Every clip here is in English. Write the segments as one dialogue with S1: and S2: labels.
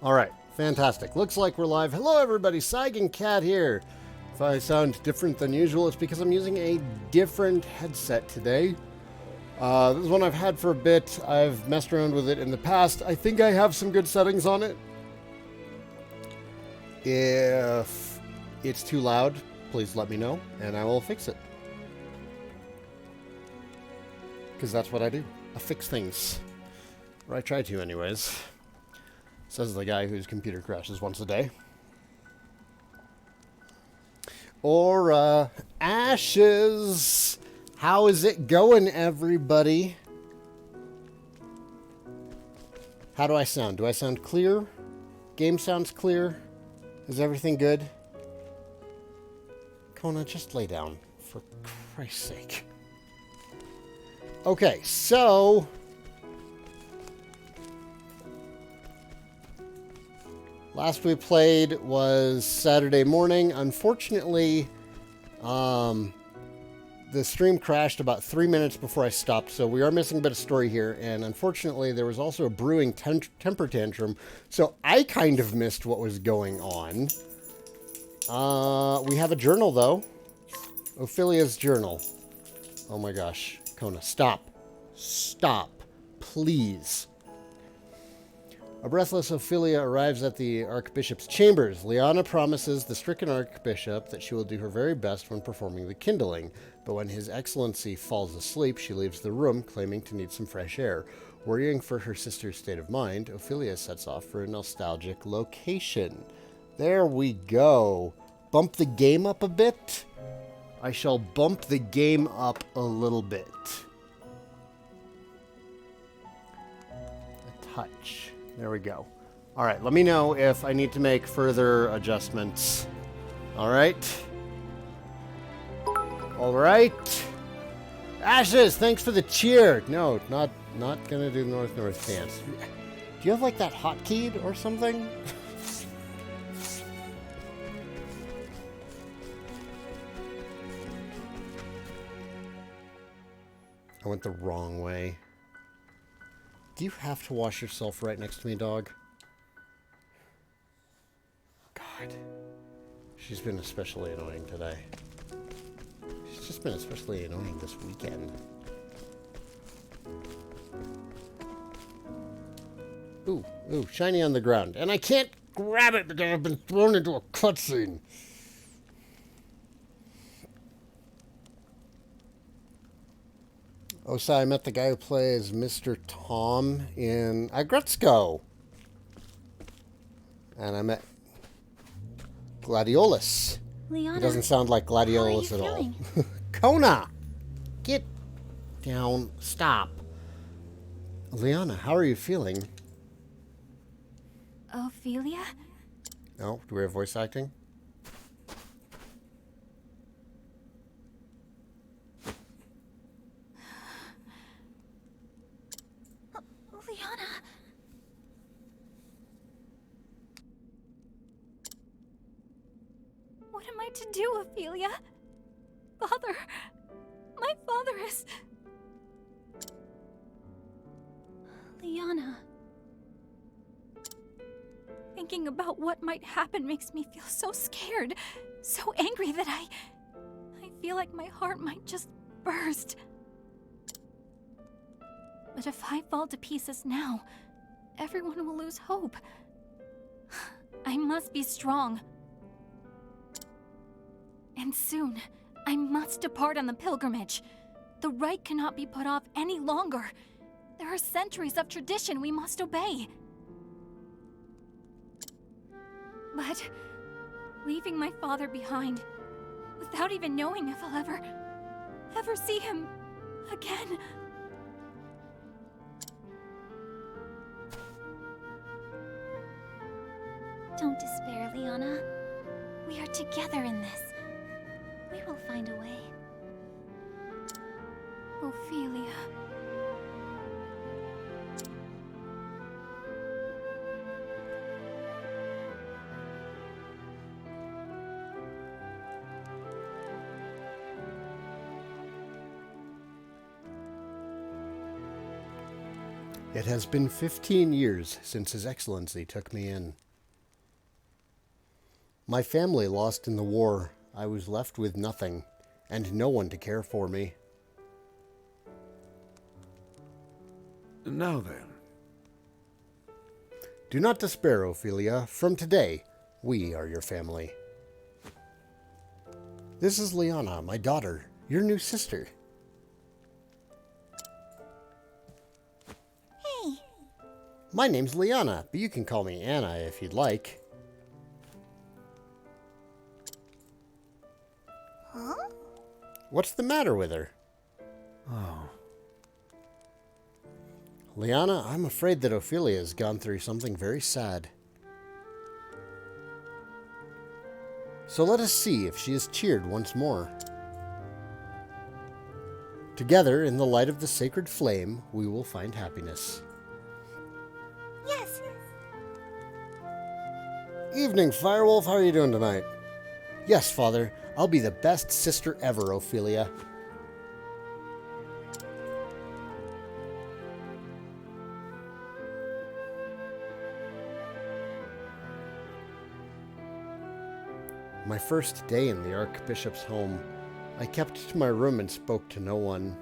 S1: Alright, fantastic. Looks like we're live. Hello everybody, Saigan Cat here. If I sound different than usual, it's because I'm using a different headset today. This is one I've had for a bit. I've messed around with it in the past. I think I have some good settings on it. If it's too loud, please let me know, and I will fix it. Because that's what I do. I fix things. Or I try to anyways. Says the guy whose computer crashes once a day. Or, Ashes! How is it going, everybody? How do I sound? Do I sound clear? Game sounds clear? Is everything good? Kona, just lay down, for Christ's sake. Okay, so... last we played was Saturday morning. Unfortunately, the stream crashed about 3 minutes before I stopped, so we are missing a bit of story here. And unfortunately, there was also a brewing temper tantrum, so I kind of missed what was going on. We have a journal, though. Ophelia's journal. Oh my gosh. Kona, stop. Stop. Please. A breathless Ophelia arrives at the Archbishop's chambers. Liana promises the stricken Archbishop that she will do her very best when performing the kindling, but when His Excellency falls asleep, she leaves the room, claiming to need some fresh air. Worrying for her sister's state of mind, Ophelia sets off for a nostalgic location. There we go. Bump the game up a bit? I shall bump the game up a little bit. A touch. There we go. All right, let me know if I need to make further adjustments. All right. All right. Ashes, thanks for the cheer. No, not gonna do North dance. Do you have like that hotkeyed or something? I went the wrong way. Do you have to wash yourself right next to me, dog? God. She's been especially annoying today. She's just been especially annoying this weekend. Ooh, shiny on the ground. And I can't grab it because I've been thrown into a cutscene. Oh, so I met the guy who plays Mr. Tom in Agretzko. And I met Gladiolus.
S2: Liana,
S1: it doesn't sound like Gladiolus at all. Kona! Get down. Stop. Liana, how are you feeling?
S2: Ophelia?
S1: No? Do we have voice acting?
S2: Liana. What am I to do, Ophelia? Father, my father is... Liana. Thinking about what might happen makes me feel so scared, so angry that I feel like my heart might just burst. But if I fall to pieces now, everyone will lose hope. I must be strong. And soon, I must depart on the pilgrimage. The rite cannot be put off any longer. There are centuries of tradition we must obey. But leaving my father behind, without even knowing if I'll ever see him again... Don't despair, Liana. We are together in this. We will find a way. Ophelia.
S1: It has been 15 years since His Excellency took me in. My family lost in the war. I was left with nothing, and no one to care for me.
S3: Now then.
S1: Do not despair, Ophelia. From today, we are your family. This is Liana, my daughter, your new sister.
S2: Hey.
S1: My name's Liana, but you can call me Anna if you'd like.
S2: Huh?
S1: What's the matter with her?
S3: Oh.
S1: Liana, I'm afraid that Ophelia has gone through something very sad. So let us see if she is cheered once more. Together, in the light of the sacred flame, we will find happiness.
S2: Yes.
S1: Evening, Firewolf. How are you doing tonight? Yes, Father. I'll be the best sister ever, Ophelia. My first day in the Archbishop's home, I kept to my room and spoke to no one.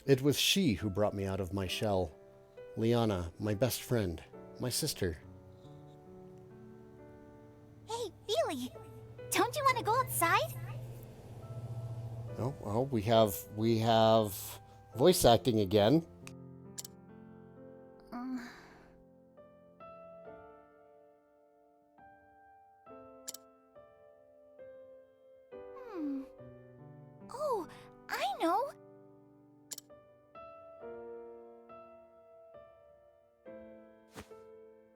S1: It was she who brought me out of my shell. Liana, my best friend, my sister.
S2: Hey, Feely. Don't you want to go outside?
S1: Oh, well, we have voice acting again.
S2: Oh, I know.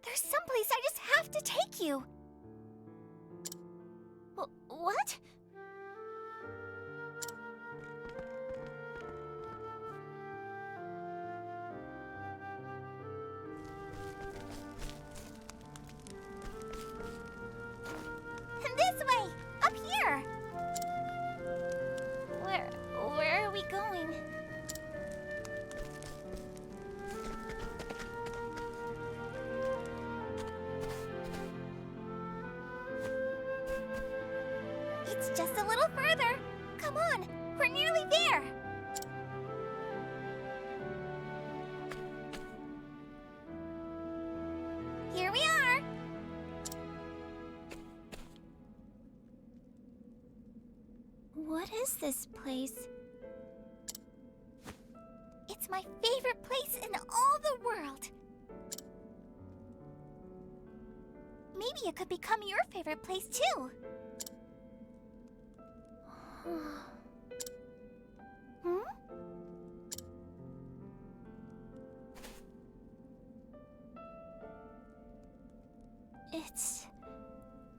S2: There's someplace I just have to take you. What? This way! Up here! Where are we going? It's just a little further. Come on, we're nearly there. Here we are. What is this place? It's my favorite place in all the world. Maybe it could become your favorite place too. Hmm? It's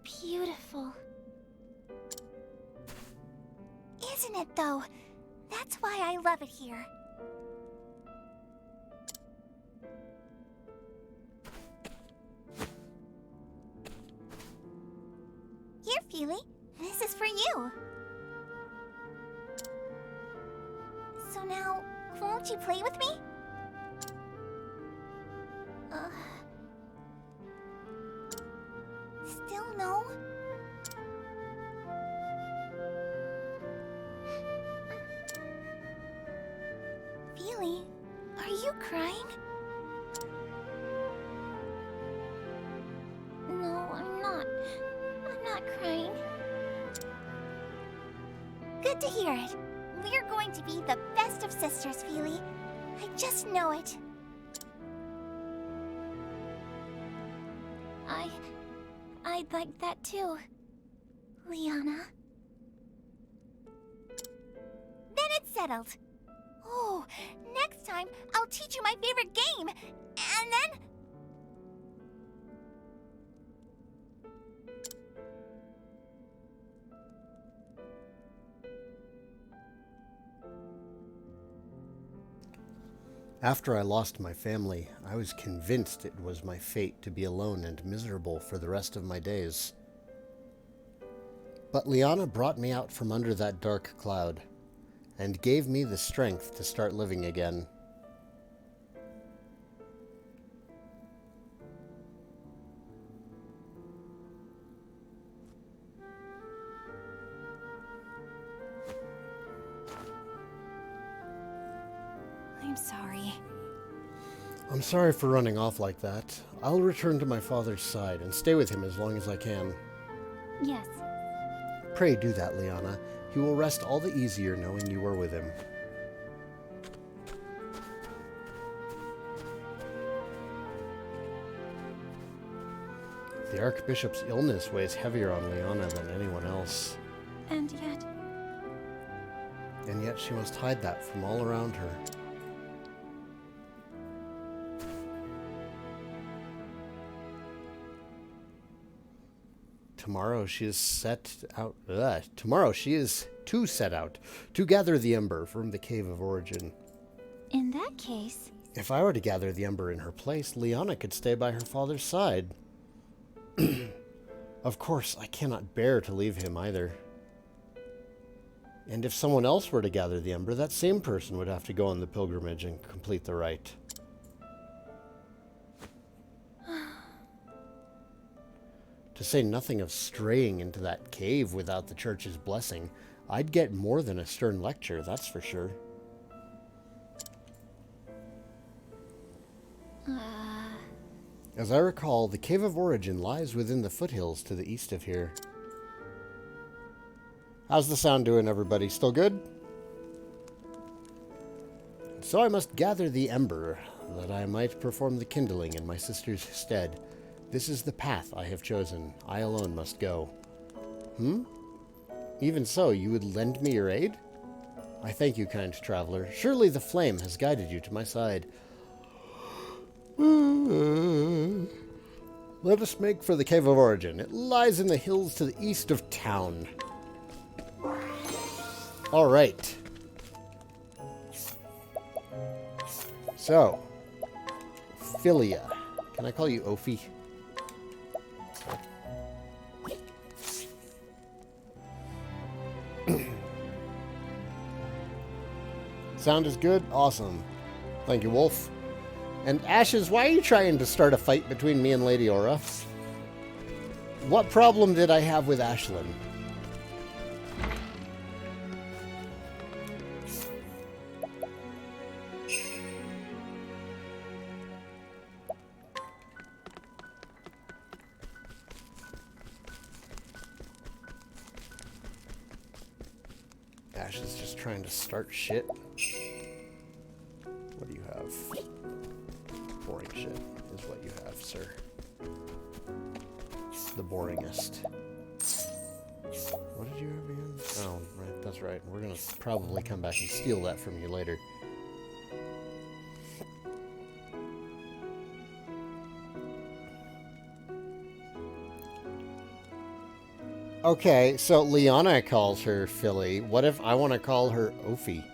S2: beautiful. Isn't it though? That's why I love it here. Here, Feely. This is for you. So now, won't you play with me? Still no? Feely, are you crying? No, I'm not. I'm not crying. Good to hear it. We're going to be the best of sisters, Feely. I just know it. I'd like that too, Liana. Then it's settled. Oh, next time I'll teach you my favorite game, and then...
S1: After I lost my family, I was convinced it was my fate to be alone and miserable for the rest of my days. But Liana brought me out from under that dark cloud and gave me the strength to start living again.
S2: I'm sorry.
S1: I'm sorry for running off like that. I'll return to my father's side and stay with him as long as I can.
S2: Yes.
S1: Pray do that, Liana. He will rest all the easier knowing you are with him. The Archbishop's illness weighs heavier on Liana than anyone else.
S2: And yet...
S1: And yet she must hide that from all around her. Tomorrow she is to set out to gather the ember from the Cave of Origin.
S2: In that case...
S1: If I were to gather the ember in her place, Liana could stay by her father's side. Of course, I cannot bear to leave him either. And if someone else were to gather the ember, that same person would have to go on the pilgrimage and complete the rite. To say nothing of straying into that cave without the church's blessing, I'd get more than a stern lecture, that's for sure. As I recall, the Cave of Origin lies within the foothills to the east of here. How's the sound doing, everybody? Still good? So I must gather the ember, that I might perform the kindling in my sister's stead. This is the path I have chosen. I alone must go. Even so, you would lend me your aid? I thank you, kind traveler. Surely the flame has guided you to my side. Let us make for the Cave of Origin. It lies in the hills to the east of town. All right. So, Ophelia. Can I call you Ophi? Sound is good? Awesome. Thank you, Wolf. And Ashes, why are you trying to start a fight between me and Lady Aura? What problem did I have with Ashlyn? Ash is just trying to start shit. What do you have? Boring shit is what you have, sir. The boringest. What did you have again? Oh, right, that's right. We're gonna probably come back and steal that from you later. Okay, so Liana calls her Philly. What if I want to call her Ophi?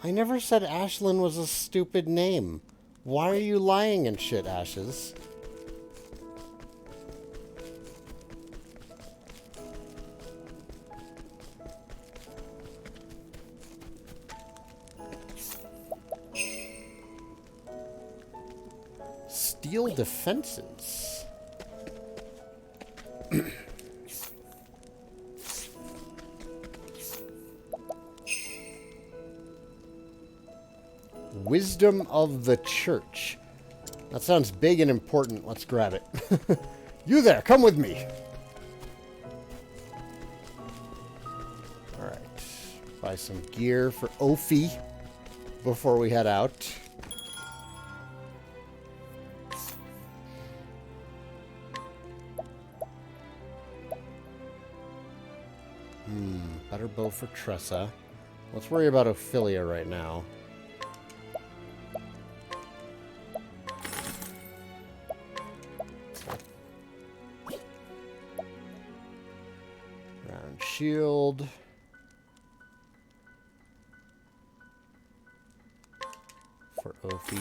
S1: I never said Ashlyn was a stupid name. Why are you lying and shit, Ashes? Steel defenses. Wisdom of the Church. That sounds big and important. Let's grab it. You there, come with me. Alright. Buy some gear for Ophi before we head out. Better bow for Tressa. Let's worry about Ophelia right now. Round shield. For Ophi.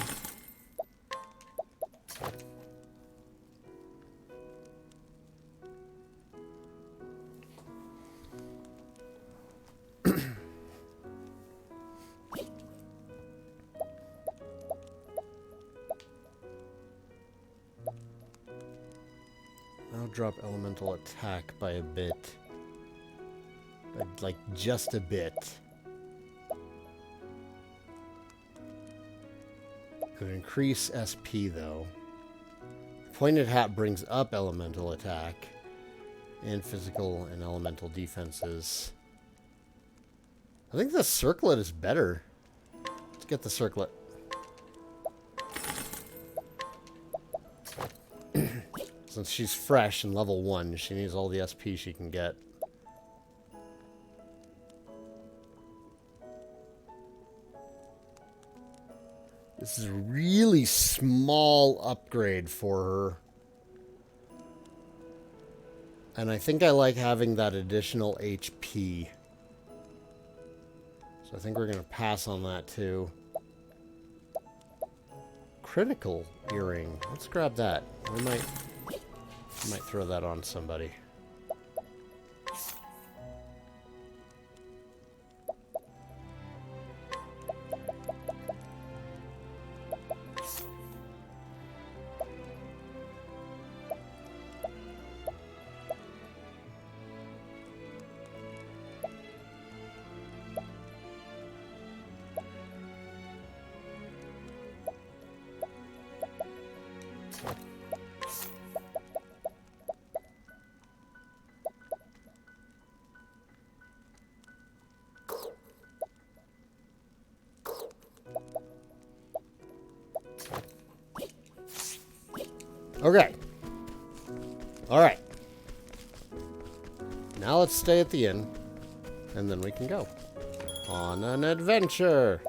S1: drop elemental attack by a bit. Like, just a bit. Could increase SP, though. Pointed Hat brings up elemental attack and physical and elemental defenses. I think the circlet is better. Let's get the circlet. Since she's fresh and level 1, she needs all the SP she can get. This is a really small upgrade for her. And I think I like having that additional HP. So I think we're going to pass on that too. Critical earring. Let's grab that. We might throw that on somebody. Okay. Alright. Now let's stay at the inn. And then we can go. On an adventure!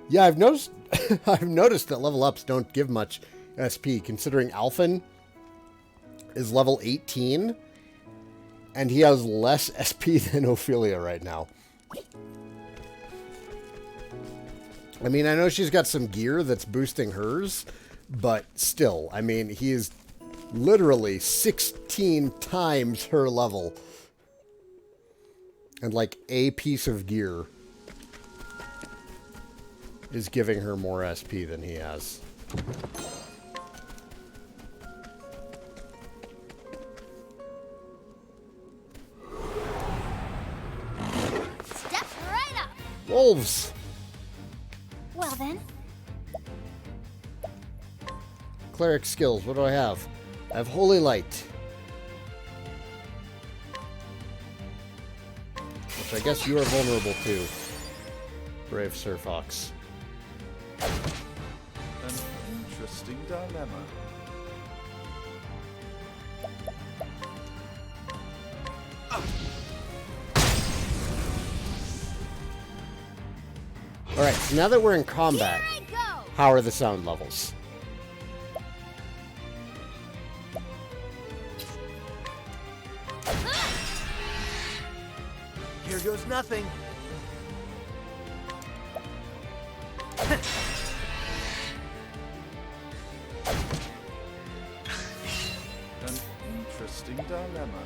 S1: Yeah, I've noticed I've noticed that level ups don't give much SP, considering Alphen is level 18, and he has less SP than Ophelia right now. I mean, I know she's got some gear that's boosting hers, but still, I mean, he is literally 16 times her level. And like a piece of gear is giving her more SP than he has.
S2: Step right up.
S1: Wolves!
S2: Well then,
S1: Cleric skills, what do I have? I have Holy Light. Which I guess you are vulnerable to, Brave Sir Fox.
S3: An interesting dilemma.
S1: Alright, so now that we're in combat,
S2: here I go.
S1: how are the sound levels?
S4: Here goes nothing.
S3: An interesting dilemma.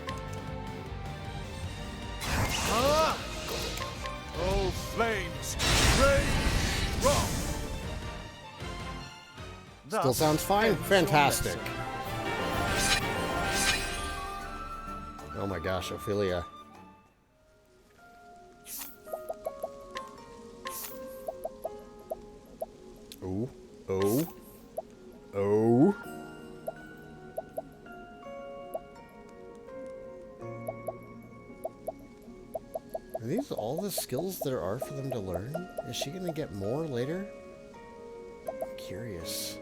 S3: Oh, flames! Rain! Rock!
S1: Still sounds fine? Fantastic. Oh my gosh, Ophelia. Oh, oh, oh. Are these all the skills there are for them to learn? Is she gonna get more later? I'm curious.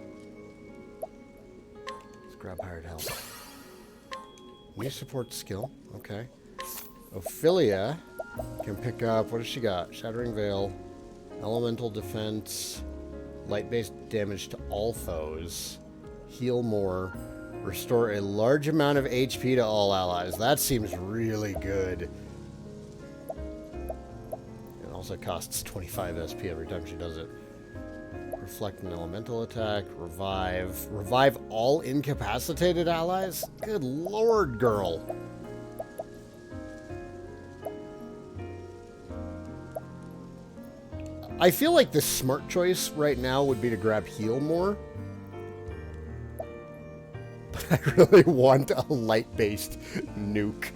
S1: Let's grab hired help. New support skill. Okay. Ophelia can pick up, what does she got? Shattering Veil, Elemental Defense, Light-based damage to all foes, heal more, restore a large amount of HP to all allies. That seems really good. It also costs 25 SP every time she does it. Reflect an elemental attack, revive. Revive all incapacitated allies? Good lord, girl. I feel like the smart choice right now would be to grab heal more. But I really want a light-based nuke.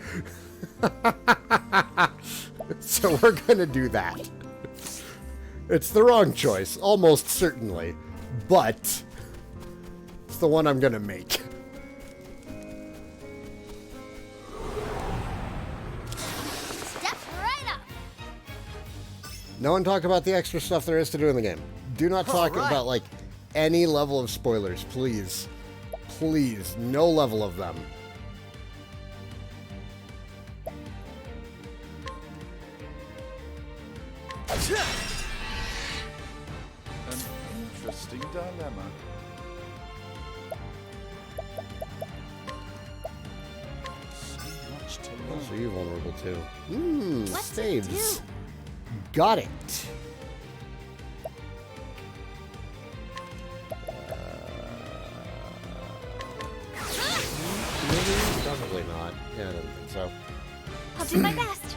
S1: So we're gonna do that. It's the wrong choice, almost certainly. But it's the one I'm gonna make.
S4: Step right up.
S1: No one talk about the extra stuff there is to do in the game. Do not talk about, like, any level of spoilers, please. Please, no level of them.
S3: An interesting dilemma. So much to learn.
S1: So you're vulnerable too.
S4: What's it
S1: Saves.
S4: do?
S1: Got it. Probably not. Yeah, I don't think so.
S4: I'll do my best.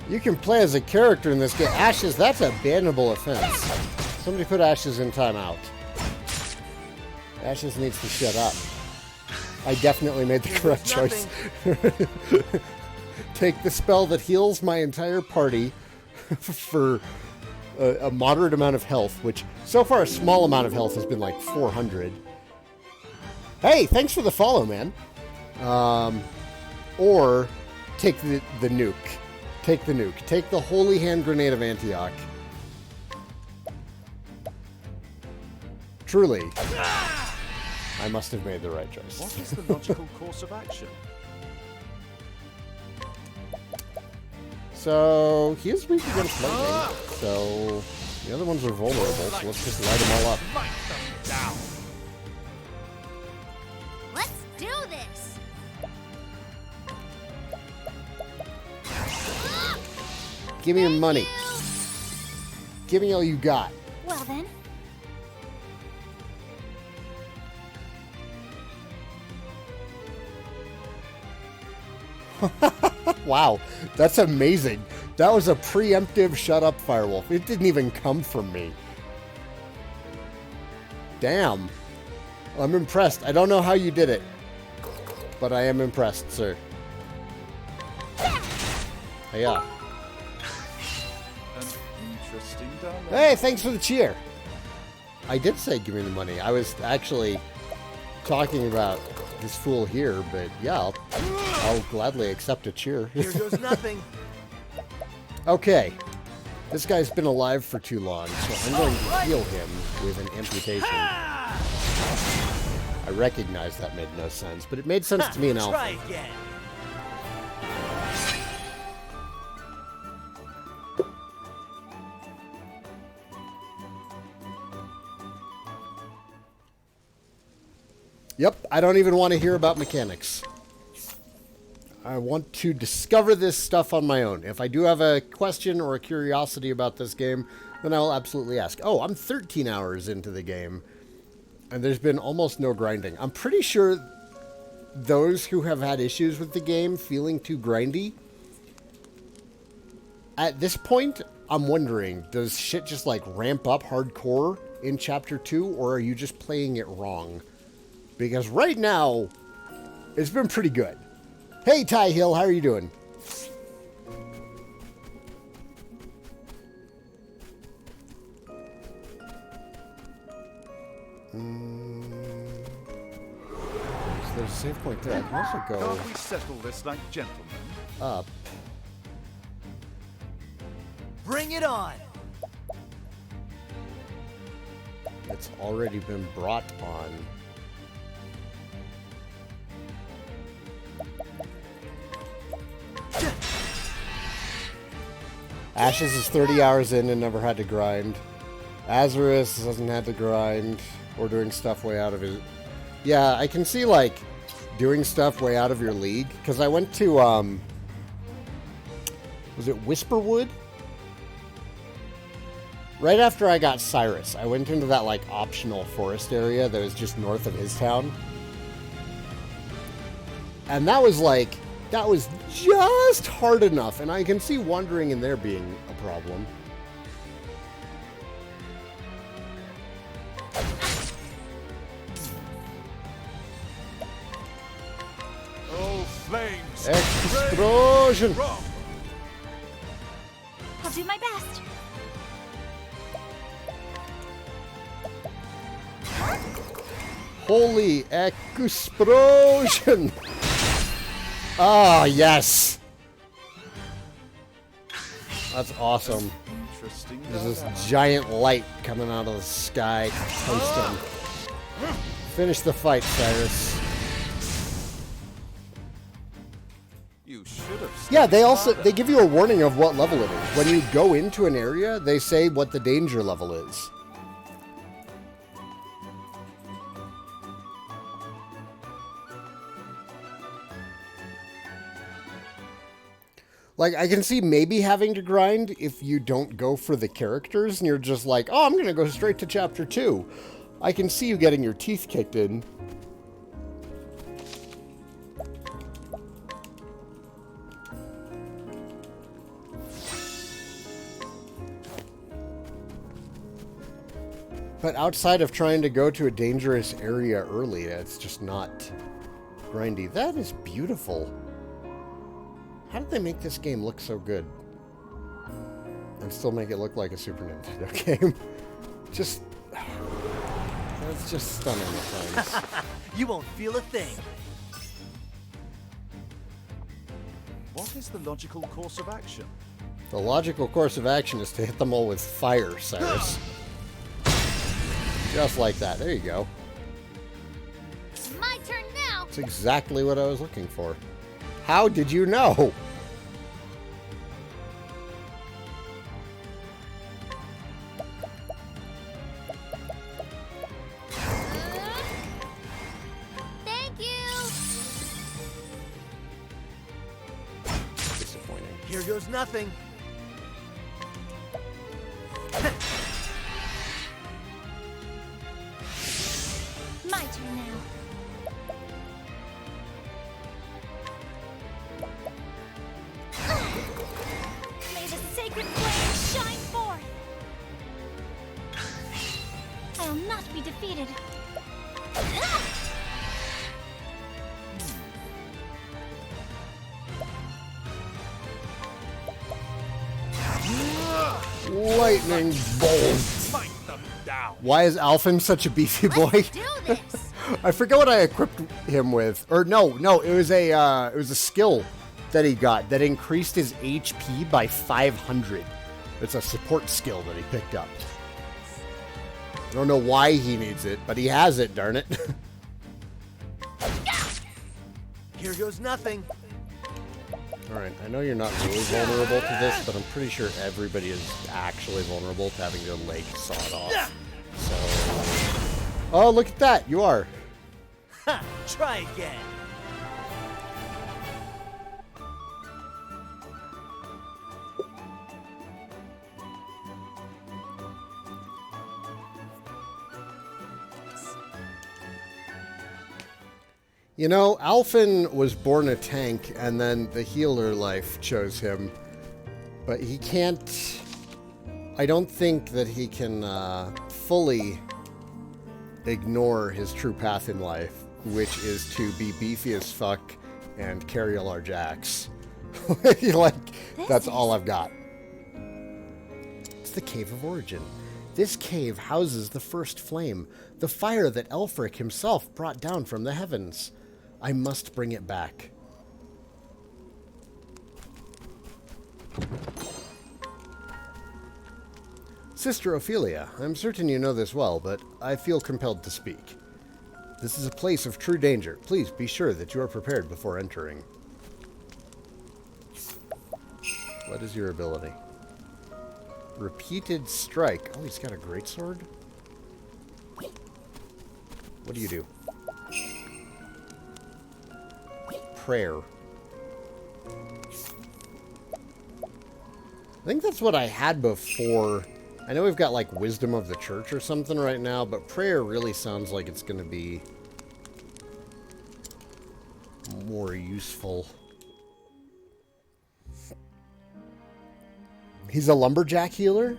S1: You can play as a character in this game. Ashes, that's a bannable offense. Somebody put Ashes in timeout. Ashes needs to shut up. I definitely made the correct choice. Take the spell that heals my entire party for a moderate amount of health, which so far a small amount of health has been like 400. Hey, thanks for the follow, man. Or take the nuke. Take the nuke. Take the Holy Hand Grenade of Antioch. Truly, I must have made the right choice.
S3: What is the logical course of action?
S1: So, he is weak against lightning. So, the other ones are vulnerable, so let's just light them all up.
S3: Light them down.
S4: Let's do this.
S1: Give me your money. Give me all you got.
S4: Well then.
S1: Wow, that's amazing. That was a preemptive shut up, Firewolf. It didn't even come from me. Damn. I'm impressed. I don't know how you did it, but I am impressed, sir. Yeah.
S3: An interesting dilemma.
S1: Hey, thanks for the cheer. I did say give me the money. I was actually talking about this fool here, but yeah, I'll gladly accept a cheer.
S5: Here goes nothing.
S1: Okay. This guy's been alive for too long, so I'm going to heal him with an amputation. I recognize that made no sense, but it made sense to me now.
S5: Try again.
S1: Yep, I don't even want to hear about mechanics. I want to discover this stuff on my own. If I do have a question or a curiosity about this game, then I will absolutely ask. Oh, I'm 13 hours into the game, and there's been almost no grinding. I'm pretty sure those who have had issues with the game feeling too grindy, at this point, I'm wondering, does shit just like ramp up hardcore in Chapter 2, or are you just playing it wrong? Because right now, it's been pretty good. Hey, Ty Hill, how are you doing? So there's a save point there. I can also go
S3: Can't we settle this like gentlemen?
S1: up.
S5: Bring it on.
S1: It's already been brought on. Ashes is 30 hours in and never had to grind. Azarus hasn't had to grind or doing stuff way out of his... Yeah, I can see, like, doing stuff way out of your league. Because I went to, was it Whisperwood? Right after I got Cyrus, I went into that, like, optional forest area that was just north of his town. And that was, like, that was just hard enough. And I can see wandering in there being a problem.
S3: Oh, flames!
S1: Explosion!
S3: Wrong.
S2: I'll do my best.
S1: Holy explosion! Ah, yes! That's awesome.
S3: Interesting.
S1: There's this giant light coming out of the sky. Toast him. Finish the fight, Cyrus.
S3: You should have.
S1: Yeah, they
S3: studied
S1: also
S3: harder.
S1: they give you a warning of what level it is. When you go into an area, they say what the danger level is. Like, I can see maybe having to grind if you don't go for the characters and you're just like, oh, I'm going to go straight to Chapter 2. I can see you getting your teeth kicked in. But outside of trying to go to a dangerous area early, it's just not grindy. That is beautiful. How did they make this game look so good? And still make it look like a Super Nintendo game? Just... That's just stunning at times.
S5: You won't feel a thing.
S3: What is the logical course of action?
S1: The logical course of action is to hit them all with fire, Cyrus. Just like that. There you go.
S4: My turn now.
S1: That's exactly what I was looking for. How did you know?
S4: Thank you.
S1: Disappointing.
S5: Here goes nothing.
S2: My turn now. May the sacred flame shine forth. I'll not be defeated.
S1: Lightning bolt.
S3: Smite them down.
S1: Why is Alphen such a beefy boy?
S4: Let's do this.
S1: I forget what I equipped him with. Or no, it was a skill that he got that increased his HP by 500. It's a support skill that he picked up. I don't know why he needs it, but he has it, darn it.
S5: Here goes nothing.
S1: Alright, I know you're not really vulnerable to this, but I'm pretty sure everybody is actually vulnerable to having their leg sawed off. So... Oh, look at that! You are.
S5: Ha! Try again.
S1: You know, Alphen was born a tank, and then the healer life chose him. But he can't... I don't think that he can fully ignore his true path in life, which is to be beefy as fuck and carry a large axe. Like, that's all I've got. It's the Cave of Origin. This cave houses the first flame, the fire that Elfric himself brought down from the heavens. I must bring it back. Sister Ophelia, I'm certain you know this well, but I feel compelled to speak. This is a place of true danger. Please be sure that you are prepared before entering. What is your ability? Repeated strike. Oh, he's got a greatsword? What do you do? Prayer. I think that's what I had before I know we've got like Wisdom of the Church or something right now, but Prayer really sounds like it's going to be more useful. He's a lumberjack healer?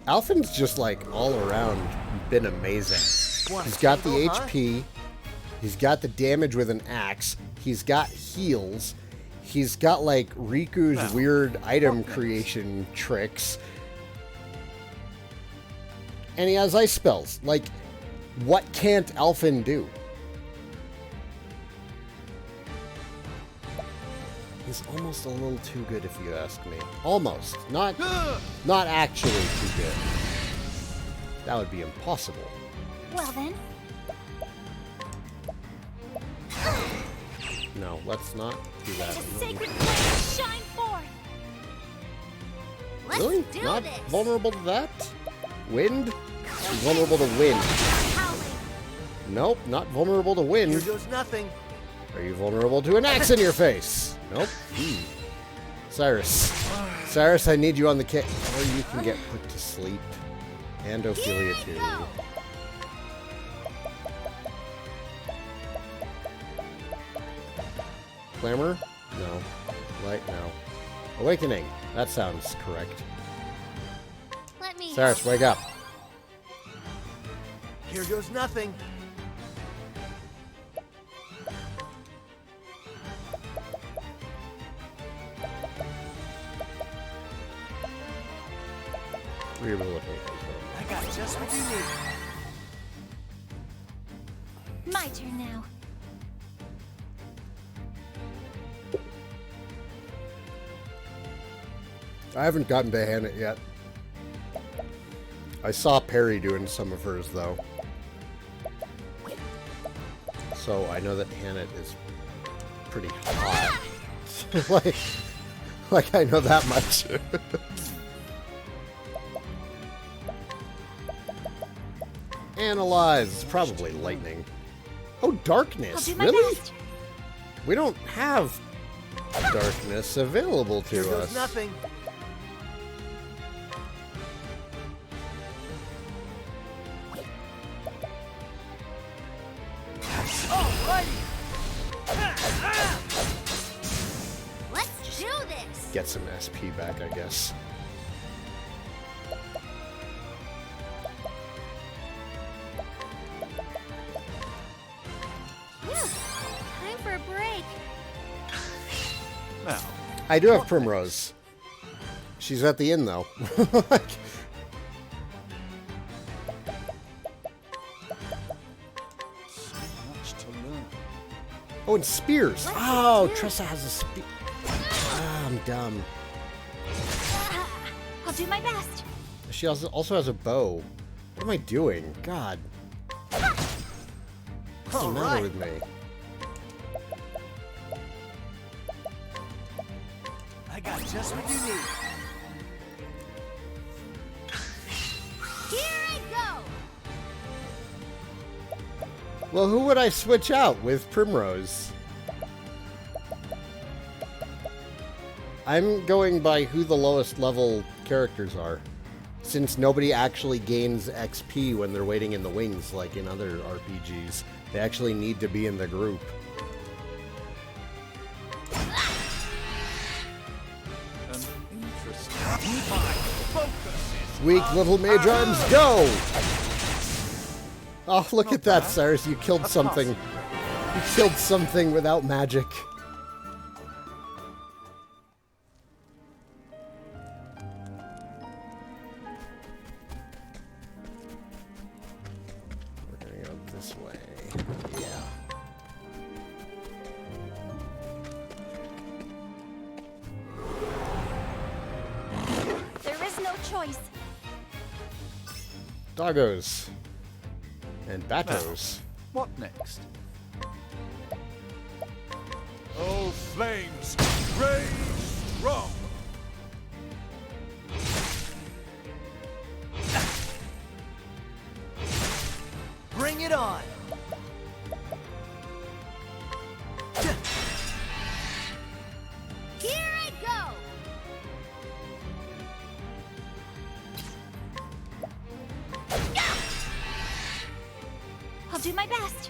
S1: Alphin's just like all around been amazing. He's got the HP. He's got the damage with an axe. He's got heals. He's got like Riku's weird item creation tricks. And he has ice spells. Like, what can't Alphin do? He's almost a little too good if you ask me. Almost. Not actually too good. That would be impossible.
S2: Well then.
S1: No, let's not do that.
S2: The sacred flame shine forth.
S4: Let's
S1: Really?
S4: do
S1: Not
S4: this.
S1: vulnerable to that? Wind? Vulnerable to wind.
S4: Howling.
S1: Nope, not vulnerable to wind.
S5: Here goes nothing.
S1: Are you vulnerable to an axe in your face? Nope. Cyrus. Cyrus, I need you on the kit. Or you can get put to sleep. And Ophelia too.
S4: Go.
S1: Clamor? No. Light? No. Awakening. That sounds correct.
S4: Let me.
S1: Cyrus, wake up.
S5: Here goes nothing.
S1: Rehabilitate.
S5: I got just what you need.
S2: My turn now.
S1: I haven't gotten to Hannah yet. I saw Perry doing some of hers, though. So I know that Hannah is pretty hot. like I know that much. Analyze. It's probably lightning. Oh,
S2: I'll
S1: darkness.
S2: do my
S1: Really?
S2: best.
S1: We don't have darkness available
S5: Here
S1: to
S5: goes
S1: us.
S5: nothing.
S4: Let's do this.
S1: Get some SP back, I guess.
S4: Time for a break.
S3: Now,
S1: I do have Primrose. She's at the inn, though. Like,
S3: so much to learn.
S1: oh, and spears. Oh, Tressa has a spear. Ah, I'm dumb.
S2: I'll do my best.
S1: She also has a bow. What am I doing? God. What's the matter
S5: Alright.
S1: with me?
S5: I got just what you need.
S4: Here I go.
S1: Well, who would I switch out with Primrose? I'm going by who the lowest level characters are. Since nobody actually gains XP when they're waiting in the wings like in other RPGs. They actually need to be in the group.
S3: An interesting.
S1: Weak little mage arms, go! Oh, look at that, Cyrus. You killed something. You killed something without magic. We're gonna go this way. Yeah.
S2: There is no choice.
S1: Doggos. And Batos.
S3: What next? Oh, flames, raise strong.
S5: it on!
S4: Here I go!
S2: I'll do my best.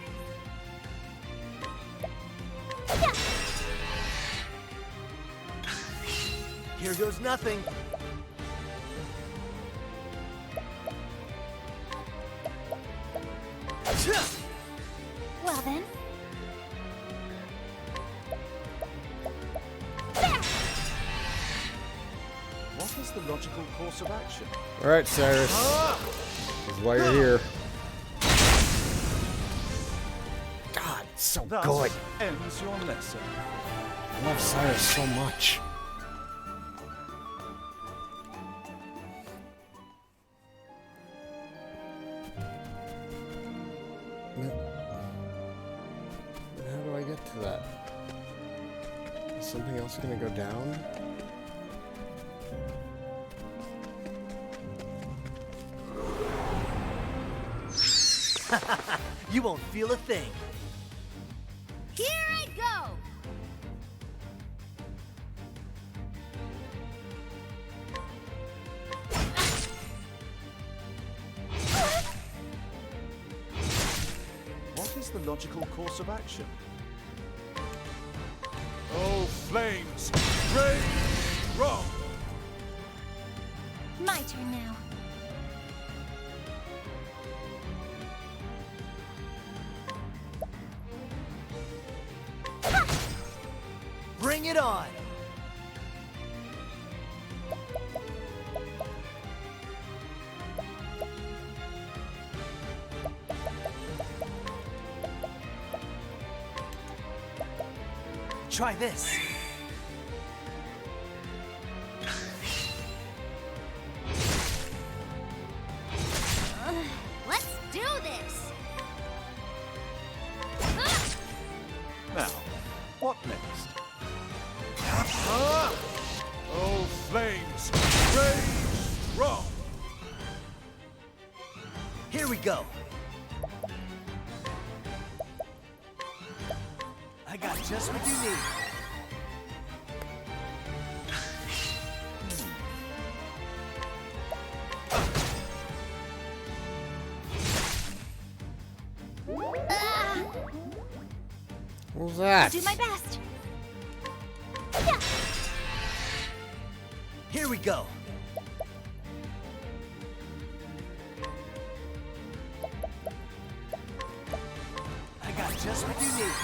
S5: Here goes nothing.
S2: Well then.
S3: What is the logical course of action?
S1: All right, Cyrus. This is why you're here. God, it's so
S3: Thus
S1: good.
S3: ends your lesson.
S1: I love Cyrus so much. How do I get to that? Is something else gonna go down?
S5: You won't feel a thing.
S4: Here I go!
S3: What is the logical course of action? Oh, flames! Rain! Wrong!
S2: My turn now.
S5: Bring it on! Try this.
S4: Let's do this!
S3: Now, what next? Oh, flames! Rage! Wrong!
S5: Here we go. I got just what you need.
S1: What was that?
S2: I'll do my best.
S5: Here we go. I got just what you need.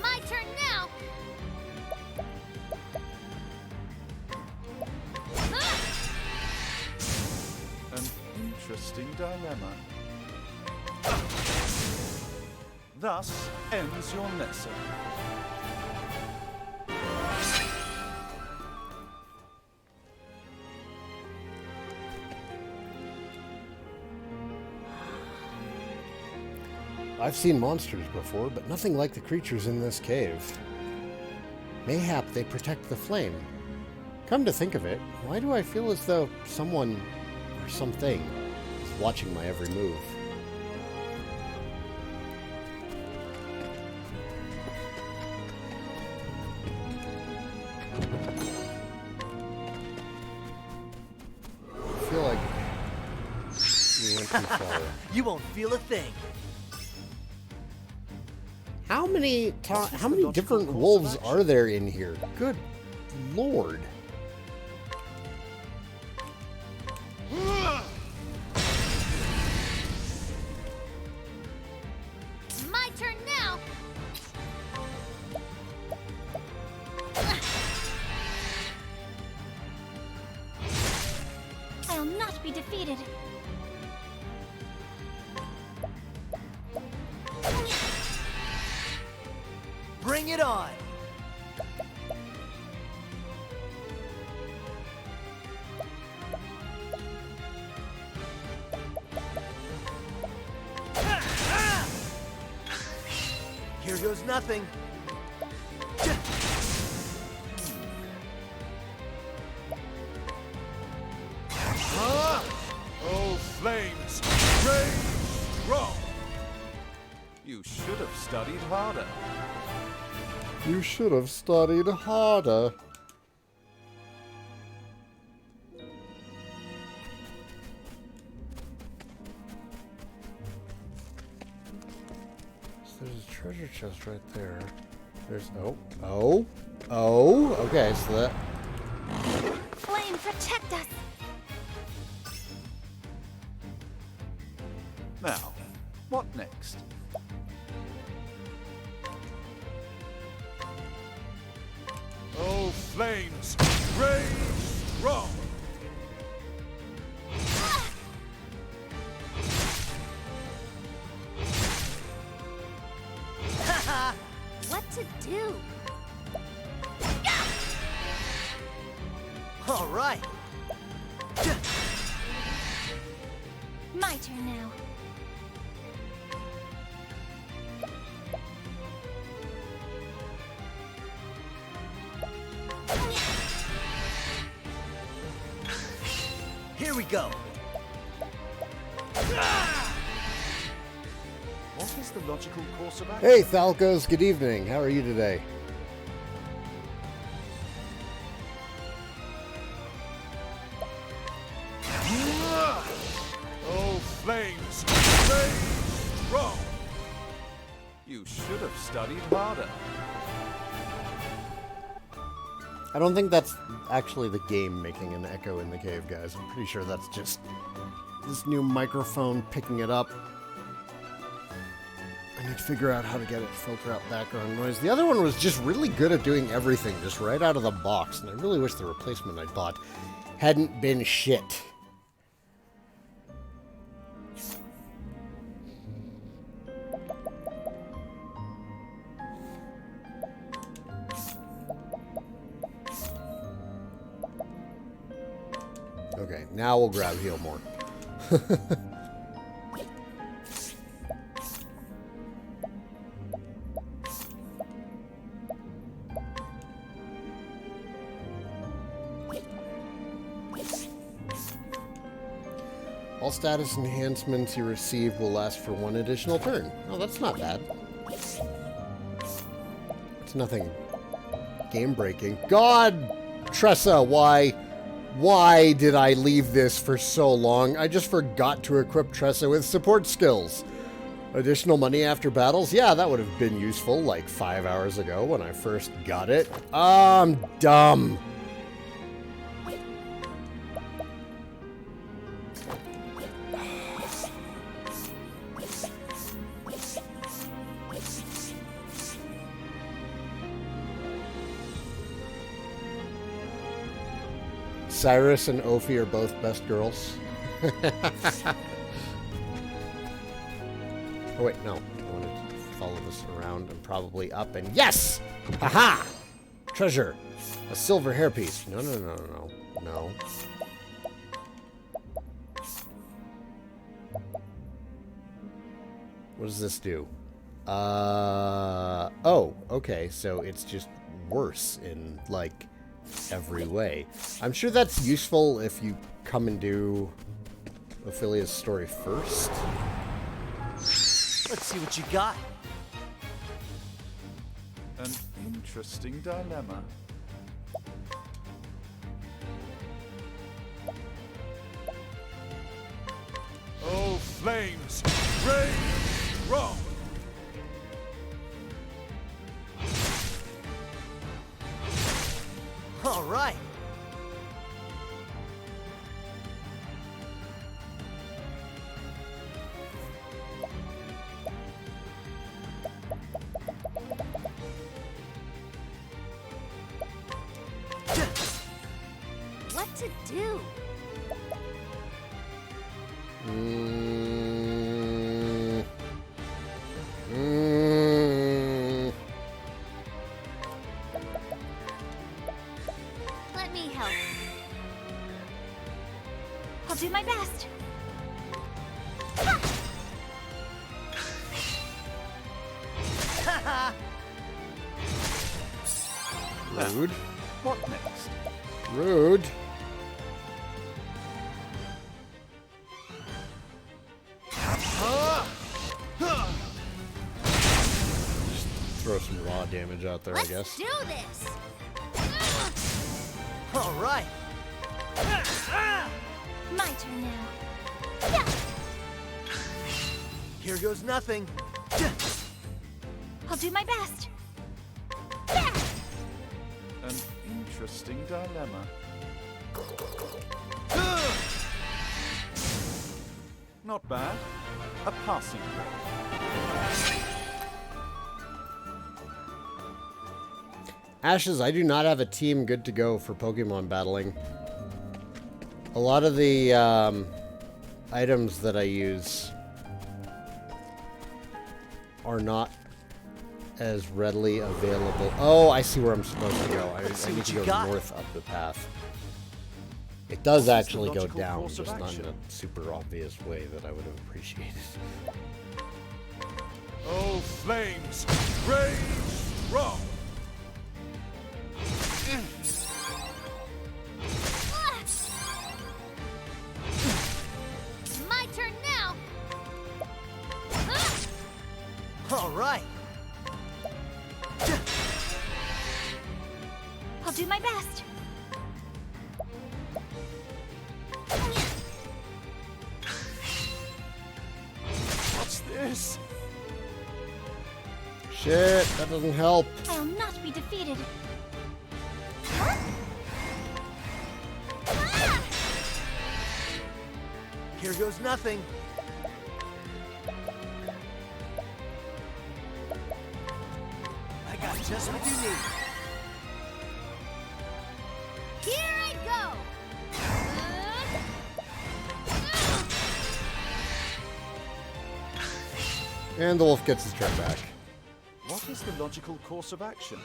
S4: My turn now!
S3: An interesting dilemma. Thus ends your lesson.
S1: I've seen monsters before, but nothing like the creatures in this cave. Mayhap they protect the flame. Come to think of it, why do I feel as though someone or something is watching my every move? I feel like we went too far.
S5: You won't feel a thing.
S1: How many
S3: the logical
S1: different
S3: course of
S1: wolves
S3: action?
S1: are there in here? Good lord.
S4: My turn now!
S2: I'll not be defeated.
S5: Bring it on. Here goes nothing.
S3: You should have studied harder.
S1: You should have studied harder. So there's a treasure chest right there. There's okay, so that
S4: Flame, protect us!
S3: Now, what next? Oh, flames, rage strong!
S4: What to do?
S5: All right.
S4: My turn now.
S5: Here we go.
S3: What is the logical course of action?
S1: Hey, Thalcos, good evening. How are you today?
S3: Oh, flames, rage strong! You should have studied harder.
S1: I don't think that's actually the game making an echo in the cave, guys. I'm pretty sure that's just this new microphone picking it up. I need to figure out how to get it to filter out background noise. The other one was just really good at doing everything, just right out of the box, and I really wish the replacement I bought hadn't been shit. Okay, now we'll grab heal more. All status enhancements you receive will last for 1 additional turn. Oh, that's not bad. It's nothing game-breaking. God, Tressa, why did I leave this for so long? I just forgot to equip Tressa with support skills. Additional money after battles? Yeah, that would have been useful like 5 hours ago when I first got it. I'm dumb. Cyrus and Ophi are both best girls. Oh wait, no. I want to follow this around and probably up and yes! Haha! Treasure! A silver hairpiece. No. What does this do? Oh, okay, so it's just worse in, like, every way. I'm sure that's useful if you come and do Ophelia's story first.
S5: Let's see what you got.
S3: An interesting dilemma. Oh, flames, rage strong!
S5: All right.
S4: What to do? Let me help. I'll do my best.
S1: Rude.
S3: What next?
S1: Rude. throw some raw damage out there, I
S4: Let's
S1: guess.
S4: do this.
S5: All right.
S4: My turn now. Yeah.
S5: Here goes nothing.
S4: I'll do my best.
S3: An interesting dilemma. Not bad. A passing grade.
S1: Ashes, I do not have a team good to go for Pokemon battling. A lot of the items that I use are not as readily available. Oh, I see where I'm supposed to go. I need
S5: what
S1: to
S5: you
S1: go
S5: got.
S1: north up the path. It does
S3: What is the
S1: actually go
S3: logical
S1: down,
S3: course of
S1: just not in
S3: action?
S1: a super obvious way that I would have appreciated.
S3: Oh, flames! Rage strong!
S4: My turn now.
S5: All right.
S4: I'll do my best.
S3: What's this?
S1: Shit, that doesn't help.
S4: I'll not be defeated.
S5: Here goes nothing. I got just what you need.
S4: Here I go.
S1: And the wolf gets his turn back.
S3: What is the logical course of action?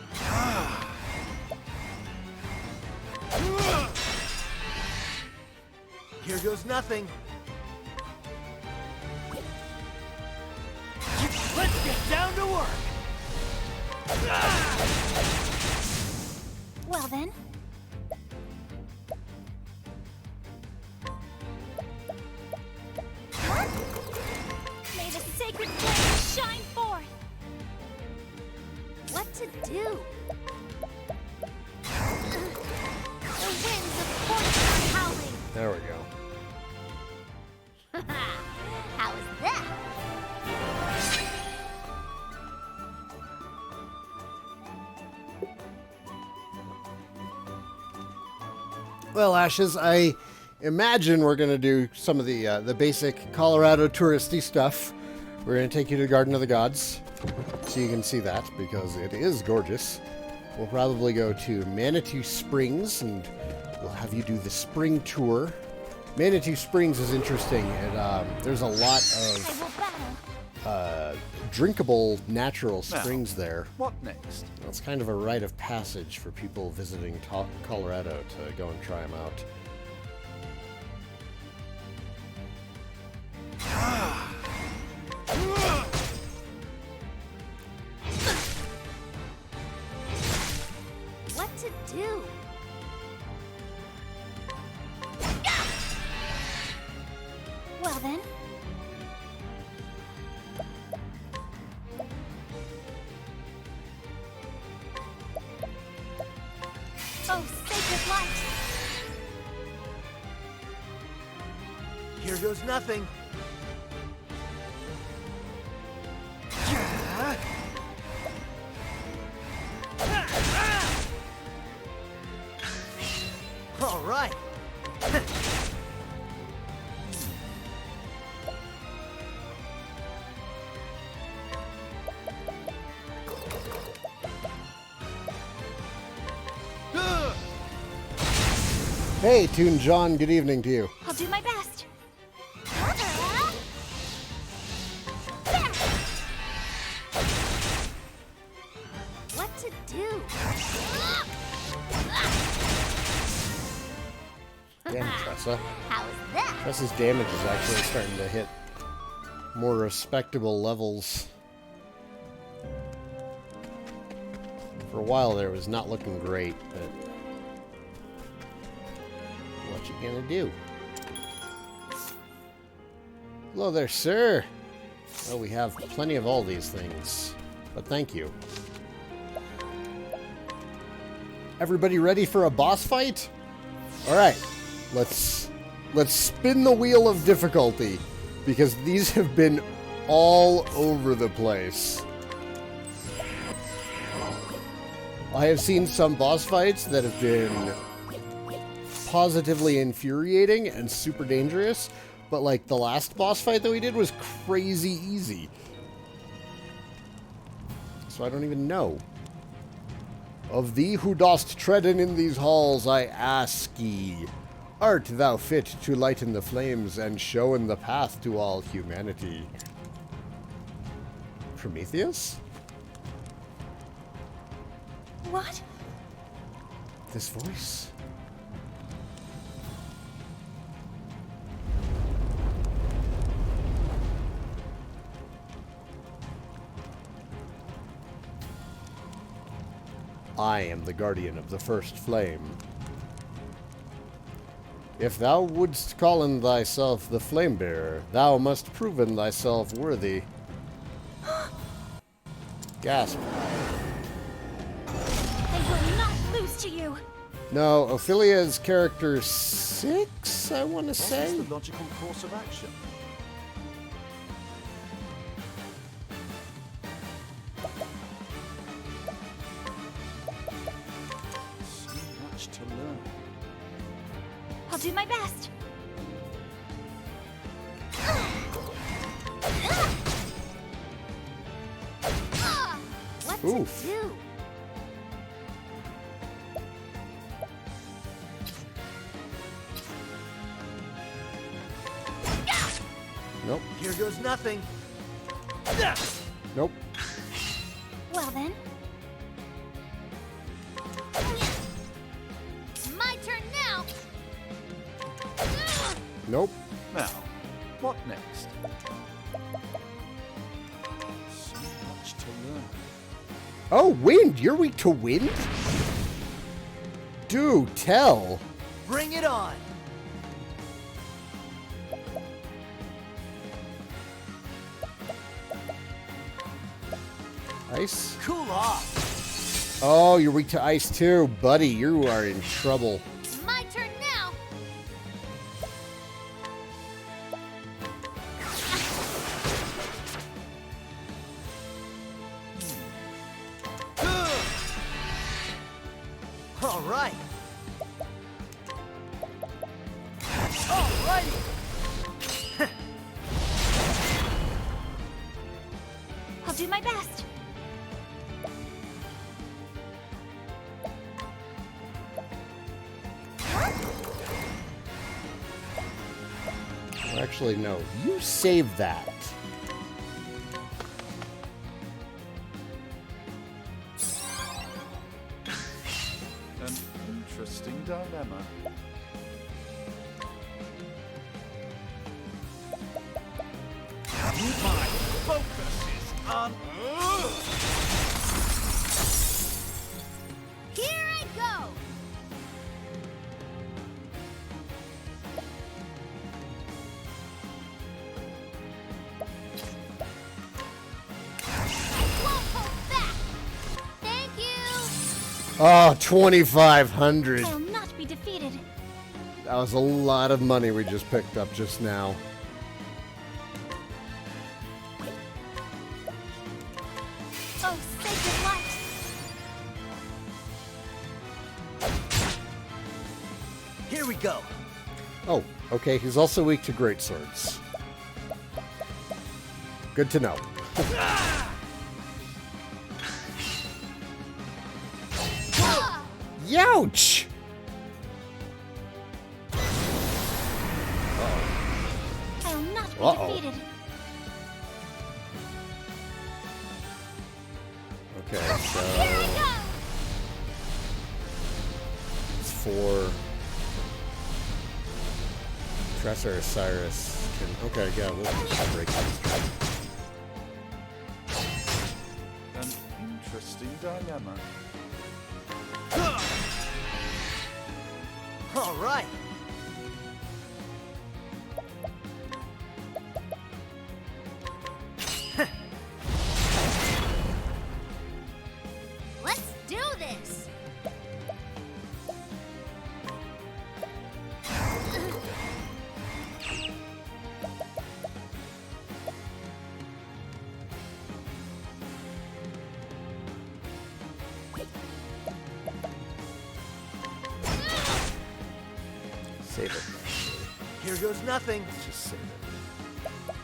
S5: Here goes nothing. Let's get down to work.
S4: Well then. May the sacred flame shine forth. What to do? The winds of fortune are howling.
S1: There we go.
S4: How is that?
S1: Well, Ashes, I imagine we're going to do some of the basic Colorado touristy stuff. We're going to take you to the Garden of the Gods, so you can see that, because it is gorgeous. We'll probably go to Manitou Springs, and we'll have you do the spring tour. Manitou Springs is interesting. There's a lot
S4: I
S1: of
S4: will battle.
S1: drinkable natural
S3: Now,
S1: springs there.
S3: What next?
S1: It's kind of a rite of passage for people visiting Colorado to go and try them out.
S4: What to do? Well then. Oh, sacred light!
S5: Here goes nothing. All right.
S1: Hey, Toon John, good evening to you.
S4: I'll do my best. What to do?
S1: Damn, Tressa.
S4: How is that?
S1: Tressa's damage is actually starting to hit more respectable levels. For a while there, it was not looking great, but what you gonna do? Hello there, sir. Well, we have plenty of all these things, but thank you. Everybody ready for a boss fight? All right, let's spin the wheel of difficulty because these have been all over the place. I have seen some boss fights that have been positively infuriating and super dangerous, but like the last boss fight that we did was crazy easy. So I don't even know. Of thee who dost treaden in these halls, I ask ye, art thou fit to lighten the flames and showen the path to all humanity? Prometheus?
S2: What?
S1: This voice? I am the guardian of the first flame. If thou wouldst call in thyself the flame bearer, thou must prove in thyself worthy. Gasp.
S2: They will not lose to you.
S1: No, Ophelia's character 6, I want to
S3: What
S1: say.
S3: is the logical course of action? So much to learn.
S2: I'll do my best.
S4: What
S1: Oof.
S4: to do?
S1: Nope.
S5: Here goes nothing.
S1: Nope.
S2: Well then,
S4: My turn now.
S1: Nope.
S3: Now, what next? So much to learn.
S1: Oh, wind! You're weak to wind? Do tell.
S5: Bring it on.
S1: Ice?
S5: Cool off.
S1: Oh, you're weak to ice too. Buddy, you are in trouble.
S4: My turn now.
S5: All right. All righty.
S2: I'll do my best.
S1: Actually, no. You save that.
S3: An interesting dilemma. My focus is on.
S4: Here I go. I won't hold back. Thank you.
S1: Oh, 2,500.
S2: I'll not be defeated.
S1: That was a lot of money we just picked up just now.
S2: Oh, sacred light.
S5: Here we go.
S1: Oh, okay. He's also weak to greatswords. Good to know. Youch!
S2: I'll not be
S1: Uh-oh.
S2: defeated.
S1: Okay,
S4: Here
S1: so
S4: I go.
S1: it's for Tresor Osiris. Okay, yeah, we'll break this.
S3: An interesting dilemma.
S5: All right.
S4: Let's do this.
S1: save it, actually.
S5: Here goes nothing.
S1: Just save it.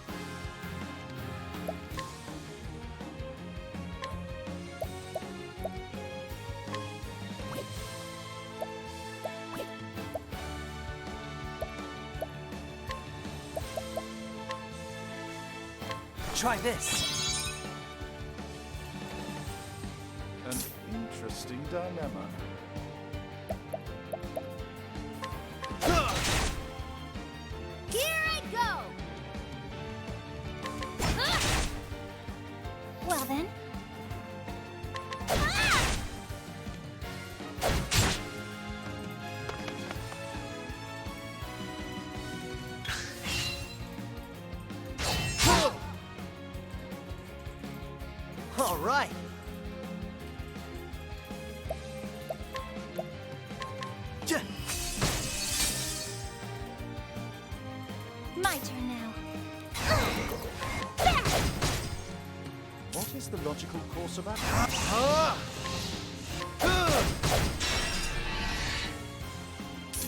S5: Try this.
S3: An interesting dilemma.
S4: Here I go!
S2: Well then,
S5: All right.
S2: my turn now.
S3: What is the logical course of action?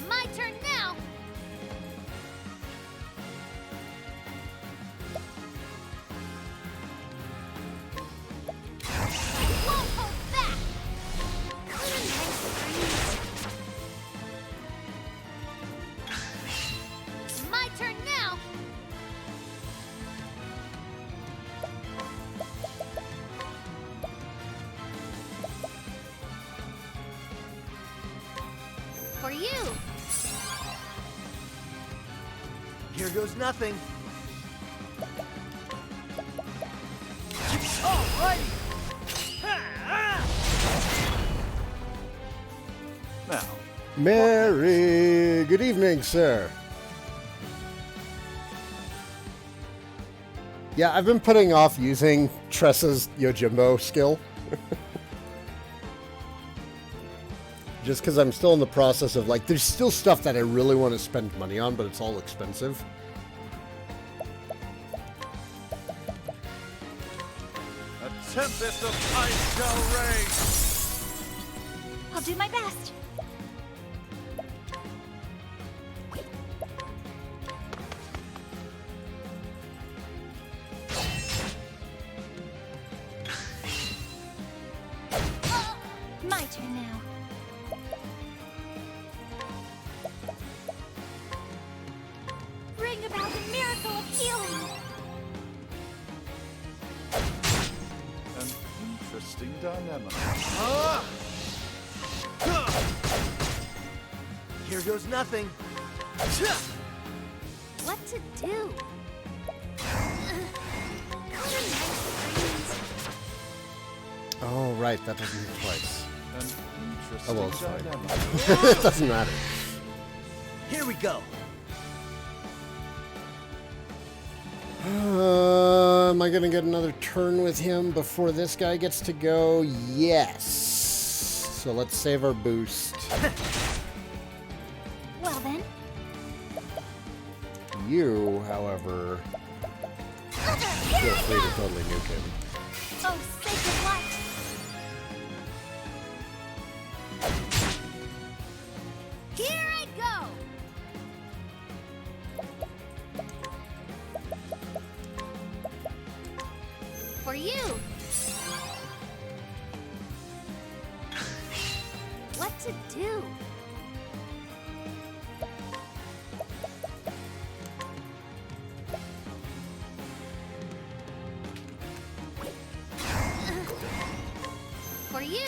S4: My turn now! Won't hold back! My turn now! For you!
S5: Here goes nothing. Alrighty.
S3: Now,
S1: Mary! Good evening, sir. Yeah, I've been putting off using Tressa's Yojimbo skill. Just because I'm still in the process of, like, there's still stuff that I really want to spend money on, but it's all expensive.
S3: a tempest of ice shall rage.
S2: I'll do my best. My turn now. Bring about the miracle of healing.
S3: An interesting dilemma.
S5: Here goes nothing.
S4: What to do?
S1: Oh, right, that doesn't hit twice.
S3: An
S1: Oh,
S3: interesting
S1: well, it's fine.
S3: dilemma.
S1: It doesn't matter.
S5: Here we go.
S1: Am I going to get another turn with him before this guy gets to go? Yes. So let's save our boost.
S2: Well then,
S1: You, however, feel free to totally nuke him.
S2: oh sacred light.
S4: Here I go! For you! What to do? For you!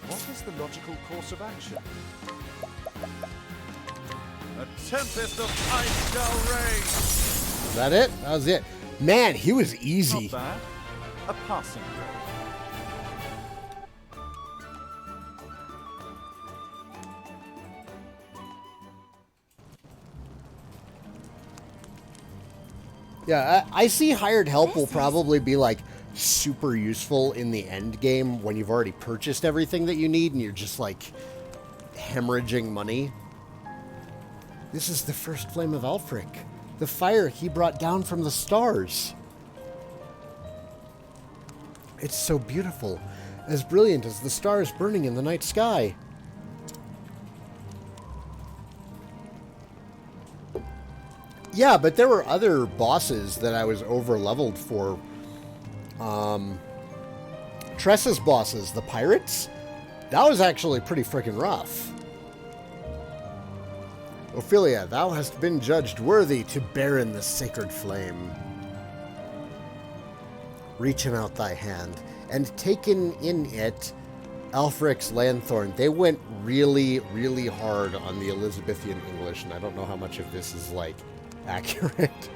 S3: What is the logical course of action? A tempest of ice shall rage.
S1: Is that it? That was it. Man, he was easy.
S3: Not bad. A passing grade.
S1: Yeah, I see hired help will probably be like super useful in the end game when you've already purchased everything that you need and you're just like hemorrhaging money. This is the first flame of Alfric, the fire he brought down from the stars. It's so beautiful, as brilliant as the stars burning in the night sky. Yeah, but there were other bosses that I was over-leveled for. Tressa's bosses, the pirates, that was actually pretty freaking rough. Ophelia, thou hast been judged worthy to bear in the sacred flame. Reaching out thy hand, and taken in it Alfric's lanthorn. They went really, really hard on the Elizabethan English, and I don't know how much of this is, like, accurate.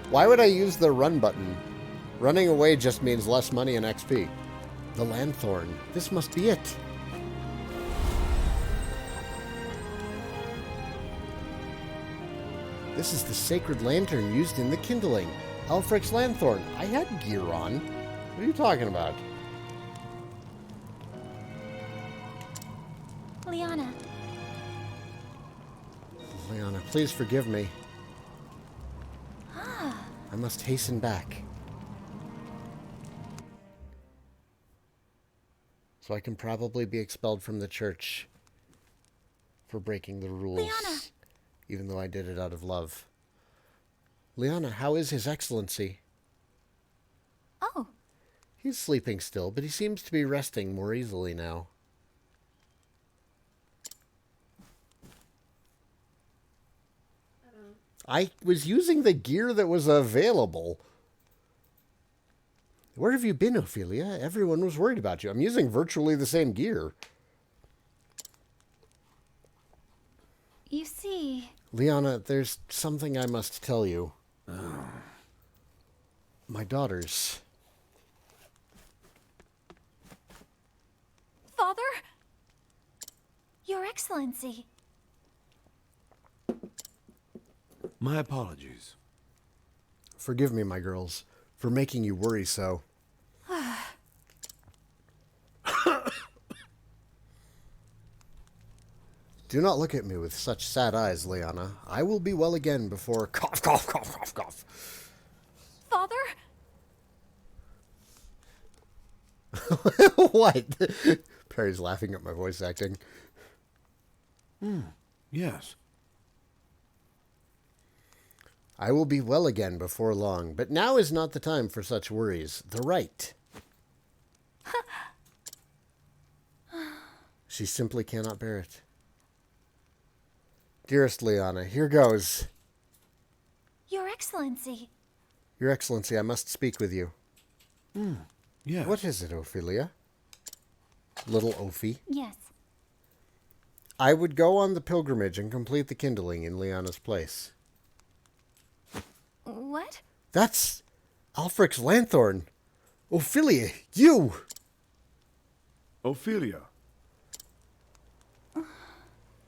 S1: Why would I use the run button? Running away just means less money and XP. The lanthorn. This must be it. This is the sacred lantern used in the kindling. Alfric's lanthorn. I had gear on. What are you talking about?
S4: Liana.
S1: Liana, please forgive me. I must hasten back. So I can probably be expelled from the church for breaking the rules.
S4: Liana.
S1: Even though I did it out of love. Liana, how is His Excellency?
S2: Oh,
S1: He's sleeping still, but he seems to be resting more easily now. I was using the gear that was available. Where have you been, Ophelia? Everyone was worried about you. I'm using virtually the same gear.
S2: you see...
S1: Liana, there's something I must tell you. My daughters.
S2: Father?
S4: Your Excellency.
S5: My apologies.
S1: Forgive me, my girls, for making you worry so. Do not look at me with such sad eyes, Liana. I will be well again before... Cough, cough, cough, cough, cough.
S2: Father?
S1: What? Perry's laughing at my voice acting.
S5: Yes.
S1: I will be well again before long, but now is not the time for such worries. The right. She simply cannot bear it. Dearest Liana, here goes.
S4: Your Excellency.
S1: Your Excellency, I must speak with you.
S5: Yes.
S1: What is it, Ophelia? Little Ophi.
S4: Yes.
S1: I would go on the pilgrimage and complete the kindling in Liana's place.
S2: What?
S1: That's Alfric's lanthorn. Ophelia, you!
S3: Ophelia.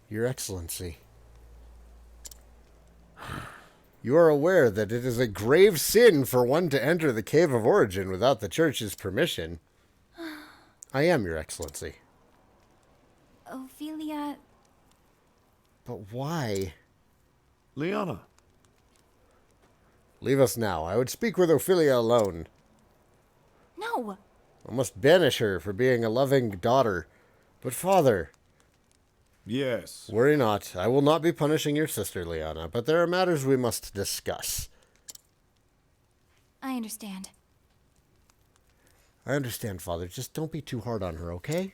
S1: Your Excellency. You are aware that it is a grave sin for one to enter the Cave of Origin without the Church's permission. I am, Your Excellency.
S2: Ophelia...
S1: But why?
S3: Liana.
S1: Leave us now. I would speak with Ophelia alone.
S2: No!
S1: I must banish her for being a loving daughter. But father...
S3: Yes.
S1: Worry not. I will not be punishing your sister, Liana, but there are matters we must discuss.
S2: I understand.
S1: I understand, Father. Just don't be too hard on her, okay?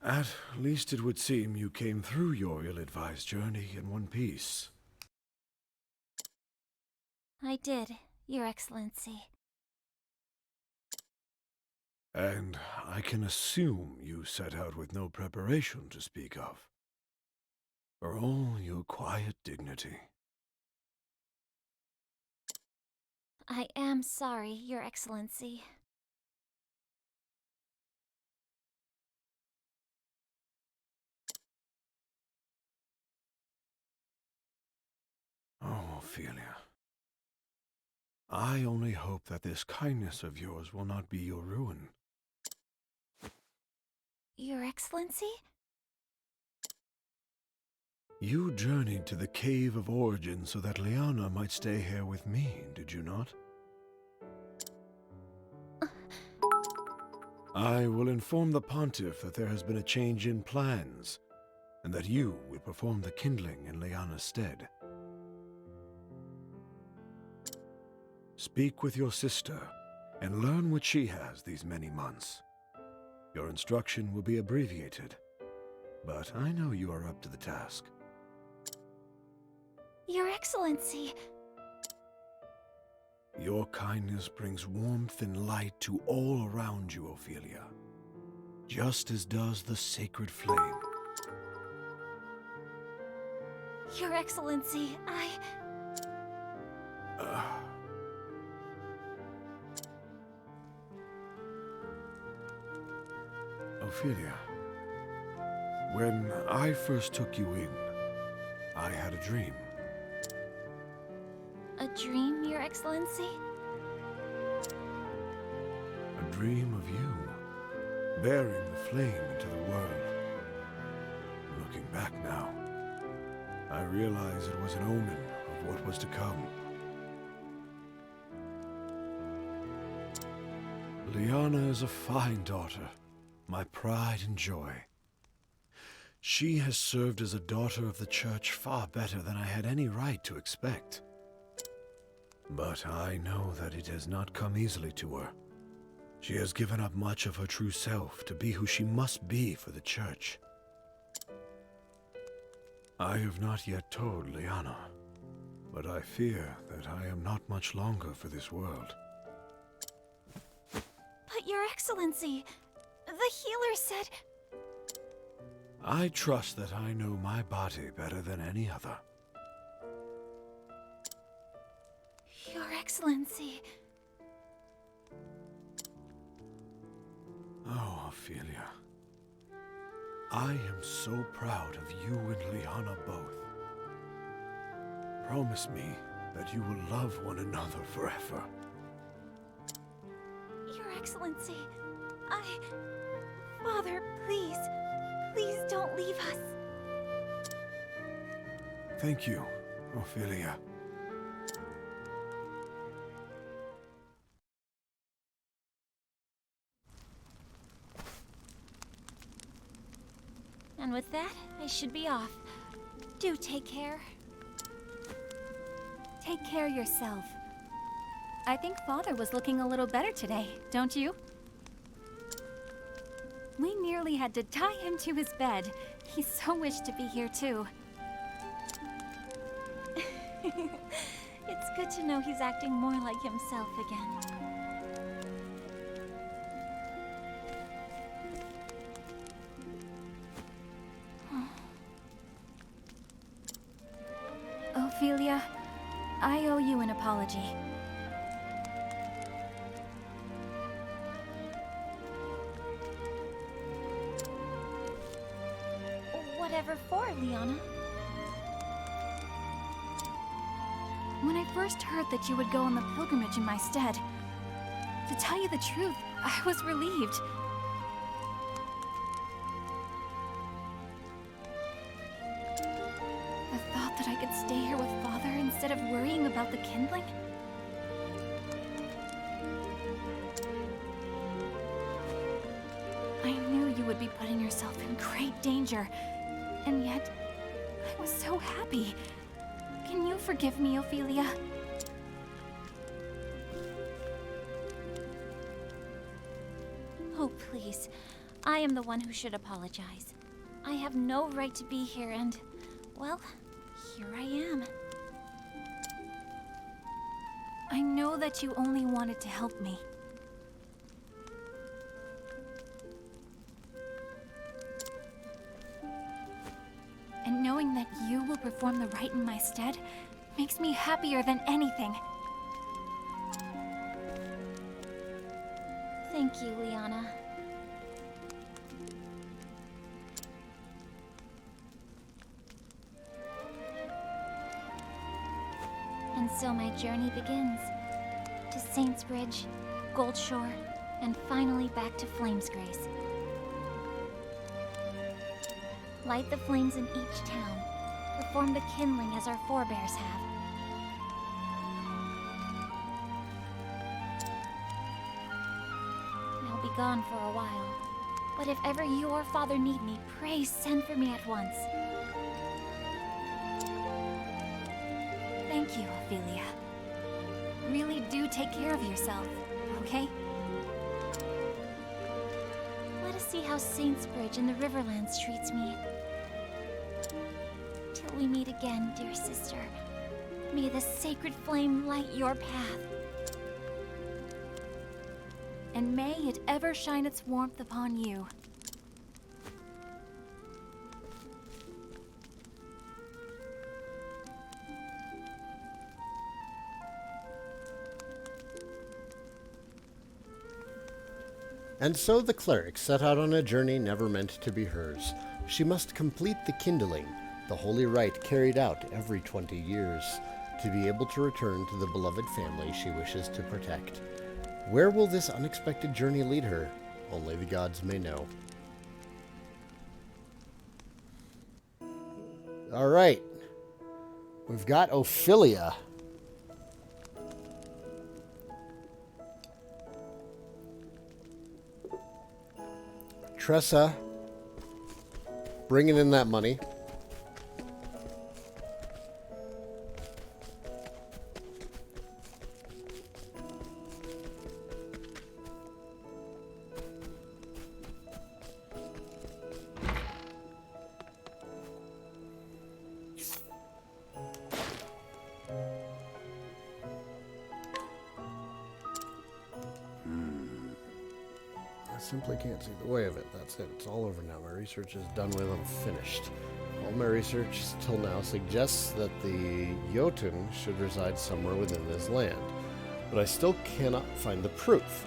S5: At least it would seem you came through your ill-advised journey in one piece.
S4: I did, Your Excellency.
S5: And I can assume you set out with no preparation to speak of. For all your quiet dignity.
S4: I am sorry, Your Excellency.
S5: Oh, Ophelia. I only hope that this kindness of yours will not be your ruin.
S4: Your Excellency?
S5: You journeyed to the Cave of Origin so that Liana might stay here with me, did you not? I will inform the Pontiff that there has been a change in plans, and that you will perform the kindling in Liana's stead. Speak with your sister, and learn what she has these many months. Your instruction will be abbreviated, but I know you are up to the task.
S2: Your Excellency.
S5: Your kindness brings warmth and light to all around you, Ophelia, just as does the sacred flame.
S2: Your Excellency,
S5: Ophelia, when I first took you in, I had a dream.
S2: A dream, Your Excellency?
S5: A dream of you, bearing the flame into the world. Looking back now, I realize it was an omen of what was to come. Liana is a fine daughter, my pride and joy. She has served as a daughter of the Church far better than I had any right to expect. But I know that it has not come easily to her. She has given up much of her true self to be who she must be for the Church. I have not yet told Liana, but I fear that I am not much longer for this world.
S2: But Your Excellency, the healer said...
S5: I trust that I know my body better than any other.
S2: Your Excellency...
S5: Oh, Ophelia. I am so proud of you and Liana both. Promise me that you will love one another forever.
S2: Your Excellency, Father, please, please don't leave us.
S5: Thank you, Ophelia.
S2: And with that, I should be off. Do take care. Take care yourself. I think Father was looking a little better today, don't you? We nearly had to tie him to his bed. He so wished to be here too. It's good to know he's acting more like himself again. Ophelia, I owe you an apology. Whatever for, Liana? When I first heard that you would go on the pilgrimage in my stead, to tell you the truth, I was relieved. The thought that I could stay here with Father instead of worrying about the kindling? I knew you would be putting yourself in great danger, and yet, I was so happy. Can you forgive me, Ophelia? Oh, please. I am the one who should apologize. I have no right to be here and, well, here I am. I know that you only wanted to help me. And knowing that you will perform the rite in my stead makes me happier than anything. Thank you, Liana. And so my journey begins. To Saintsbridge, Goldshore, and finally back to Flamesgrace. Light the flames in each town,
S4: perform the kindling as our forebears have. I'll be gone for a while, but if ever you or Father need me, pray send for me at once.
S2: Thank you, Ophelia. Really do take care of yourself, okay?
S4: Let us see how Saintsbridge in the Riverlands treats me. Till we meet again, dear sister, may the sacred flame light your path.
S2: And may it ever shine its warmth upon you.
S1: And so the cleric set out on a journey never meant to be hers. She must complete the kindling, the holy rite carried out every 20 years, to be able to return to the beloved family she wishes to protect. Where will this unexpected journey lead her? Only the gods may know. All right. We've got Ophelia. Tressa, bringing in that money. I simply can't see the way of it. That's it. It's all over now. My research is done with. I'm finished. All my research till now suggests that the Jotun should reside somewhere within this land. But I still cannot find the proof.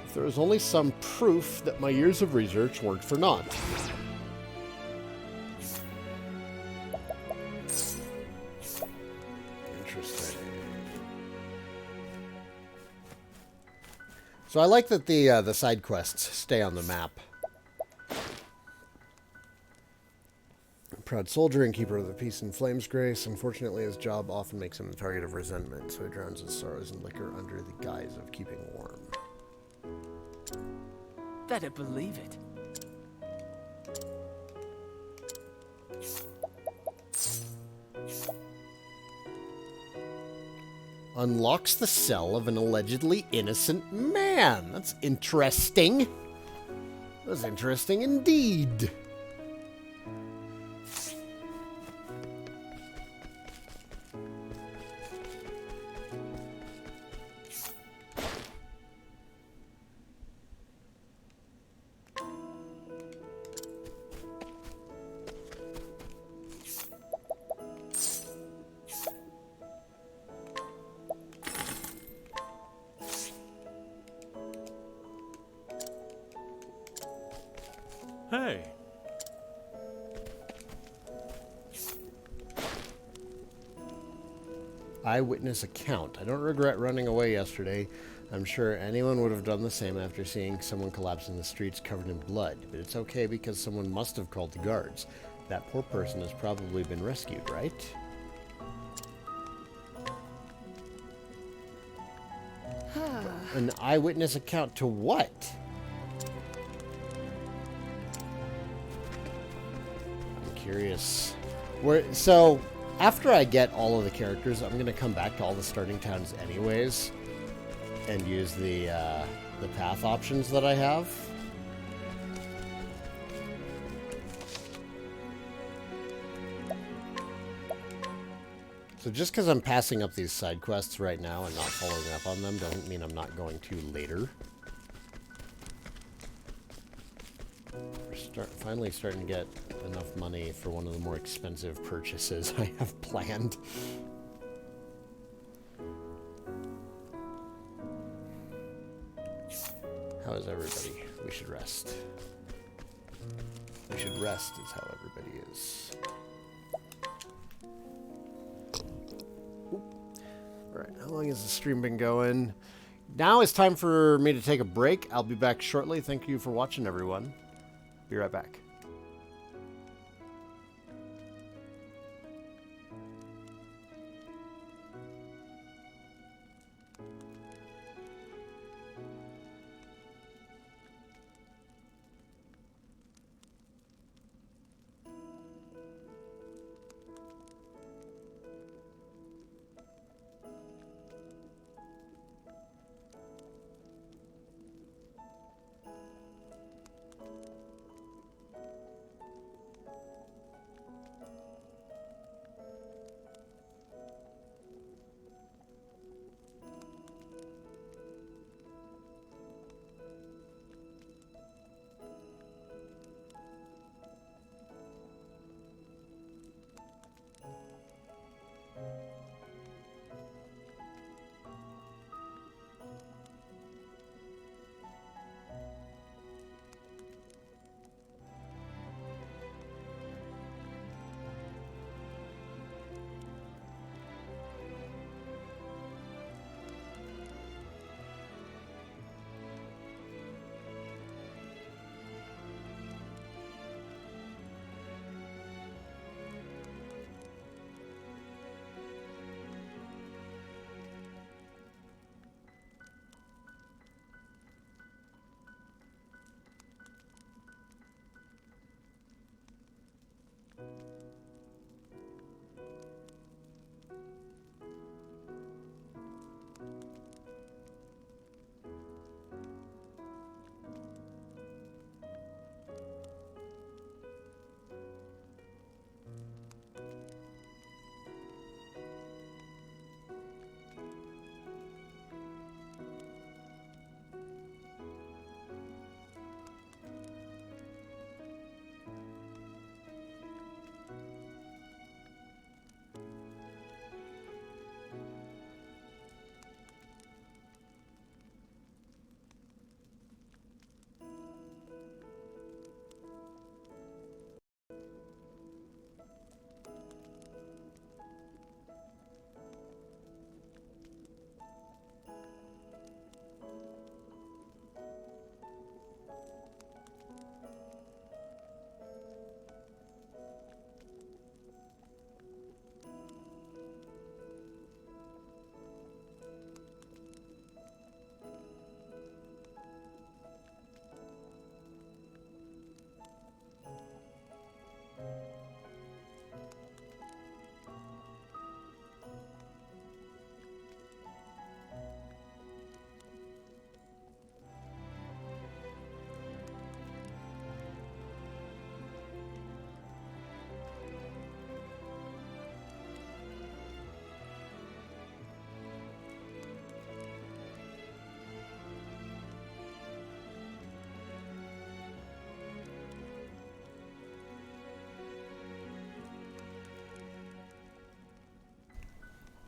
S1: If there is only some proof that my years of research weren't for naught. Interesting. So I like that the side quests stay on the map. Proud soldier and keeper of the peace and flames grace. Unfortunately, his job often makes him the target of resentment, so he drowns his sorrows in liquor under the guise of keeping warm.
S6: Better believe it.
S1: Unlocks the cell of an allegedly innocent man. That's interesting. That's interesting indeed.
S6: Hey.
S1: Eyewitness account. I don't regret running away yesterday. I'm sure anyone would have done the same after seeing someone collapse in the streets covered in blood. But it's okay because someone must have called the guards. That poor person has probably been rescued, right? An eyewitness account to what? I'm curious. So, after I get all of the characters, I'm going to come back to all the starting towns anyways and use the path options that I have. So just because I'm passing up these side quests right now and not following up on them doesn't mean I'm not going to later. We're finally starting to get enough money for one of the more expensive purchases I have planned. How is everybody? We should rest. We should rest is how everybody is. Alright, how long has the stream been going? Now it's time for me to take a break. I'll be back shortly. Thank you for watching, everyone. Be right back.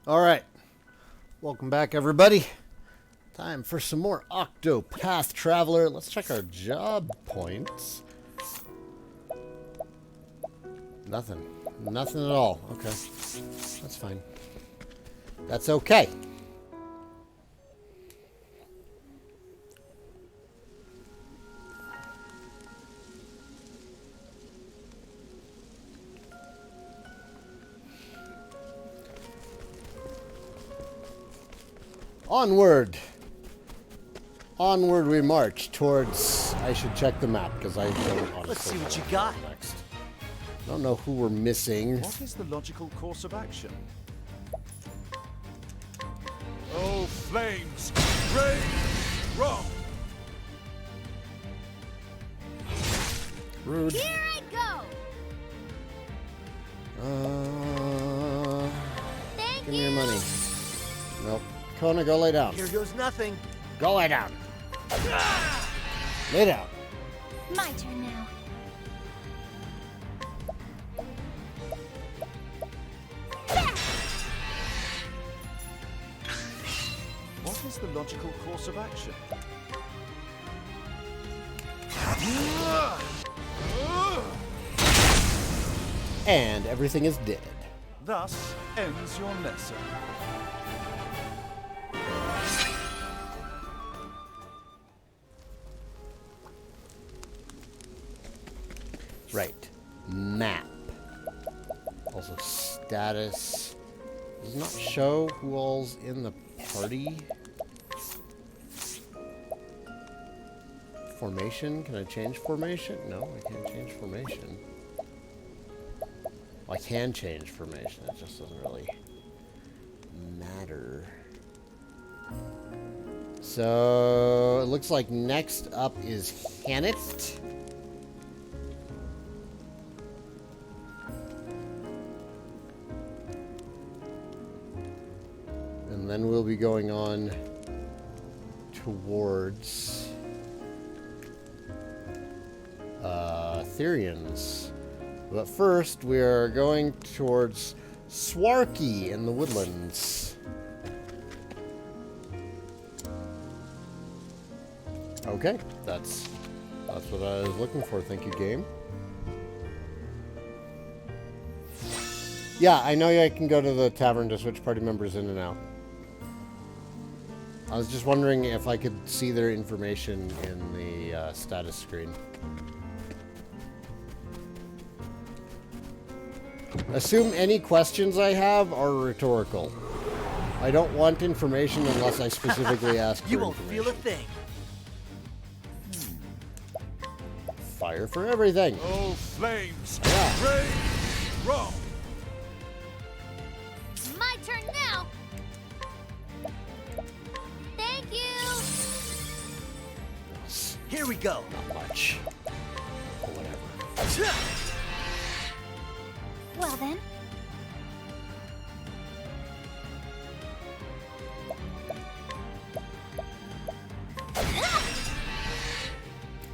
S1: All right. Welcome back, everybody. Time for some more Octopath Traveler. Let's check our job points. Nothing. Nothing at all. Okay. That's fine. That's okay. Onward! Onward we march towards... I should check the map, because I don't honestly
S3: Let's see what
S1: know
S3: you got.
S1: next. Don't know who we're missing.
S3: What is the logical course of action? Oh, flames! Rage! Wrong!
S1: Rude.
S4: Here I go! Thank
S1: Give me
S4: you!
S1: your money. Nope. Kona, go lay down.
S6: Here goes nothing.
S1: Go lay down. Lay down.
S4: My turn now.
S3: What is the logical course of action?
S1: And everything is dead.
S3: Thus ends your lesson.
S1: Right. Map. Also status. Does not show who all's in the party. Formation. Can I change formation? No, I can't change formation. Well, I can change formation. It just doesn't really matter. So it looks like next up is Hannett. And then we'll be going on towards Therians. But first, we are going towards Swarky in the woodlands. Okay, that's what I was looking for. Thank you, game. Yeah, I know I can go to the tavern to switch party members in and out. I was just wondering if I could see their information in the status screen. Assume any questions I have are rhetorical. I don't want information unless I specifically ask for
S6: You won't
S1: information.
S6: feel a thing.
S1: Fire for everything.
S3: Oh, flames!
S1: Yeah.
S3: Rage! Wrong!
S4: My turn now! Thank you!
S6: Here we go.
S1: Not much. Or whatever.
S4: Well then,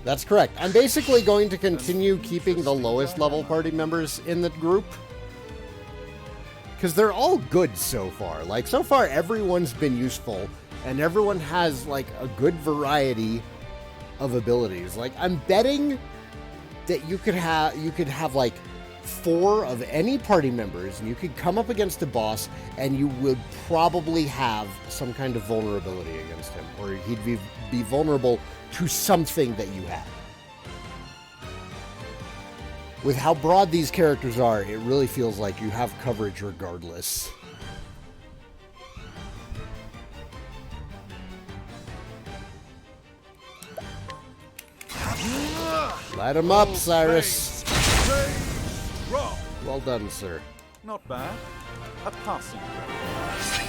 S1: That's correct. I'm basically going to continue keeping the lowest level party members in the group. Because they're all good so far. Like, so far everyone's been useful. And everyone has, like, a good variety of abilities. Like, I'm betting that you could have like 4 of any party members, and you could come up against a boss, and you would probably have some kind of vulnerability against him, or he'd be vulnerable to something that you have. With how broad these characters are, it really feels like you have coverage regardless. Light him up, Cyrus.
S3: Rage! Wrong!
S1: Well done, sir.
S3: Not bad. A passing grade.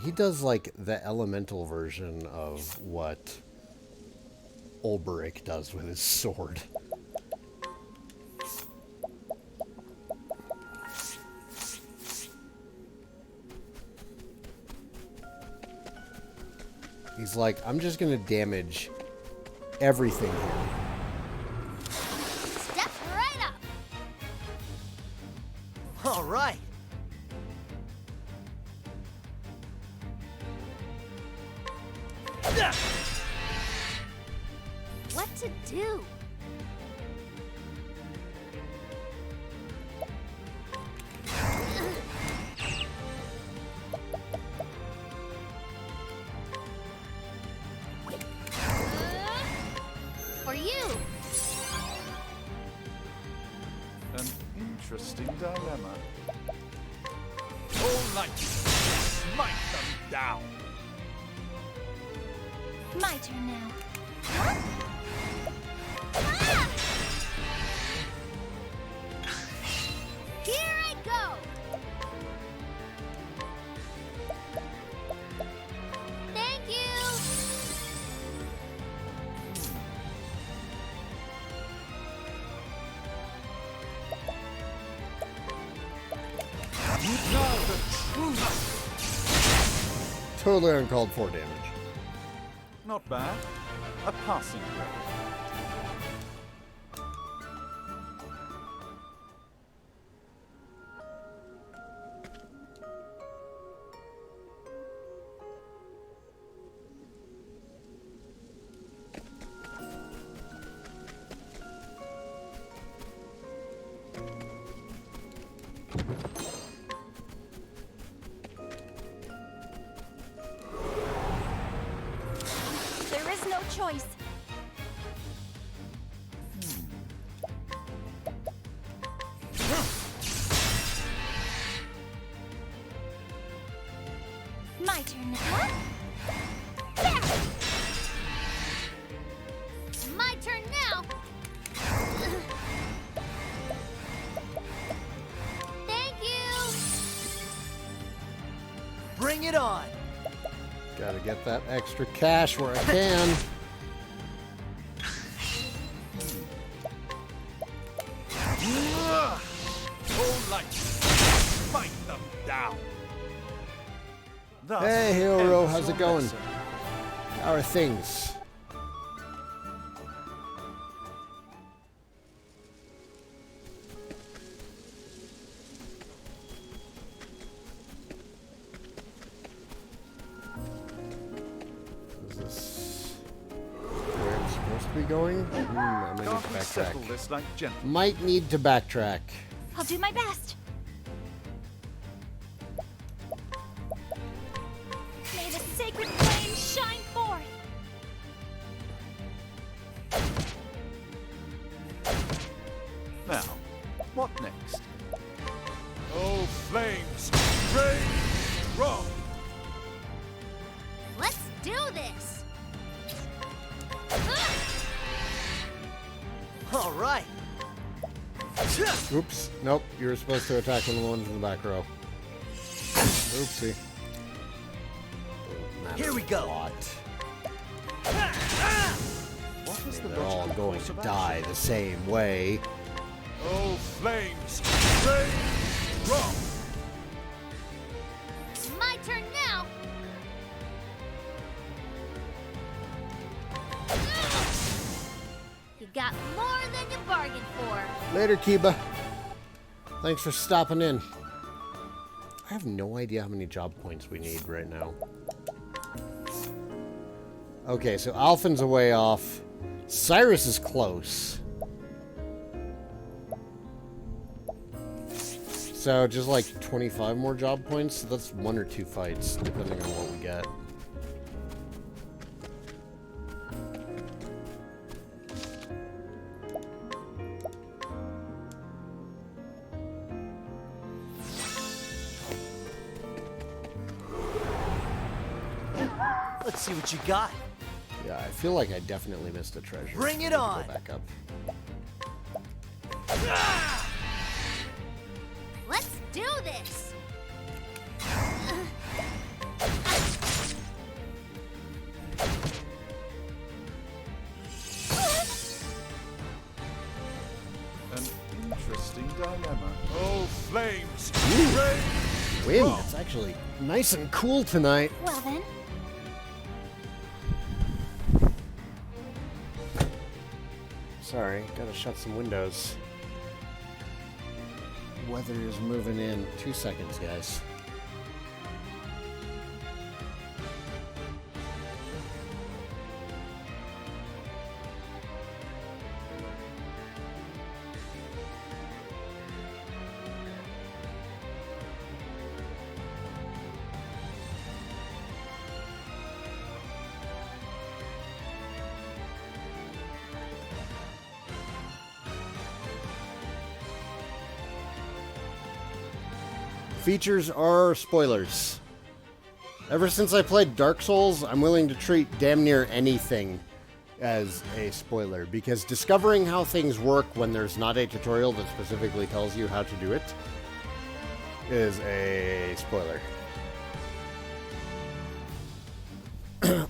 S1: He does like the elemental version of what LBRY does with his sword. He's like, I'm just gonna damage everything here.
S4: step right up!
S6: All right.
S4: What to do? For you.
S3: An interesting dilemma.
S6: All light, smite them down.
S4: My turn now. Huh? Ah! Here I go. Thank you.
S3: You know the truth.
S1: Totally uncalled for damage.
S3: Not bad. A passing grade.
S2: There is no choice.
S4: My turn now. There! My turn now. Thank you.
S6: Bring it on.
S1: Gotta get that extra cash where I can.
S6: All light, smite them down.
S3: Thus
S1: Hey, Hero,
S3: ends
S1: how's
S3: your
S1: it going?
S3: lesson.
S1: How are things? Is this where I'm supposed to be going? I might need to
S3: Can't we settle
S1: backtrack.
S3: this like gentlemen?
S1: Might need to backtrack.
S2: I'll do my best.
S4: May the sacred flame shine forth.
S3: Now, what next?
S6: Oh, flames, rain, wrong.
S4: Let's do this.
S6: All right.
S1: Oops. Nope. You were supposed to attack one of the ones in the back row. Oopsie.
S6: Here we go.
S1: Lot.
S3: What is the
S1: They're all
S3: logical
S1: going
S3: course
S1: to
S3: of
S1: die
S3: action?
S1: the same way.
S6: Oh, flames, rain, wrong.
S4: My turn now. You got more than you bargained for.
S1: Later, Kiba. Thanks for stopping in. I have no idea how many job points we need right now. Okay, so Alphen's a way off. Cyrus is close. So just like 25 more job points. So that's 1 or 2 fights, depending on what we get.
S6: Let's see what you got.
S1: Yeah, I feel like I definitely missed a treasure.
S6: Bring it
S1: Go
S6: on.
S1: back up.
S4: Let's do this.
S3: An interesting dilemma.
S6: Oh, flames, rain,
S1: Wind,
S6: wrong.
S1: it's actually nice and cool tonight.
S4: Well then,
S1: Sorry, gotta shut some windows. Weather is moving in. 2 seconds, guys. Features are spoilers. Ever since I played Dark Souls, I'm willing to treat damn near anything as a spoiler, because discovering how things work when there's not a tutorial that specifically tells you how to do it is a spoiler.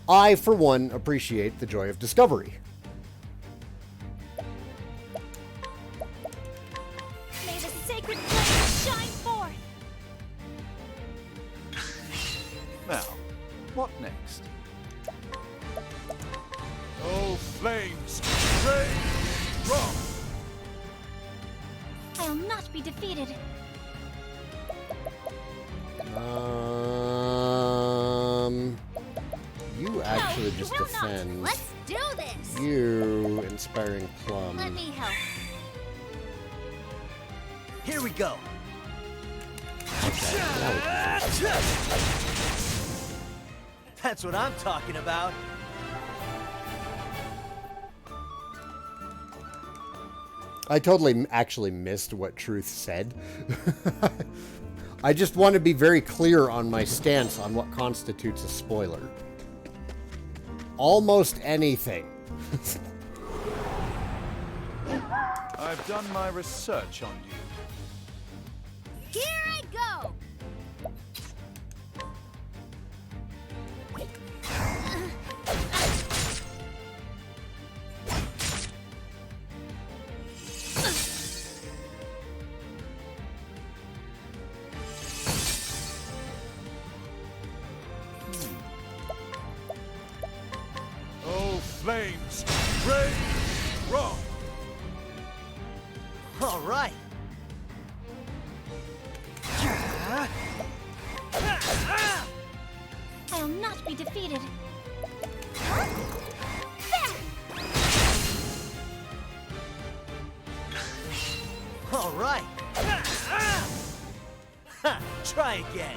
S1: I, for one, appreciate the joy of discovery.
S4: May the sacred flame shine forth!
S3: Now, what next?
S6: Oh, flames, rain, rock.
S4: I'll not be defeated.
S1: You actually
S4: No,
S1: just
S4: you will not.
S1: defend.
S4: Let's do this!
S1: You, Inspiring Plum.
S4: Let me help.
S6: Here we go.
S7: That's what I'm talking about.
S1: I totally actually missed what Truth said. I just want to be very clear on my stance on what constitutes a spoiler. Almost anything.
S3: I've done my research on you.
S4: Here I go!
S6: Oh, flames, rain, rock.
S7: All right.
S4: I'll not be defeated.
S7: All right. Ha, try again.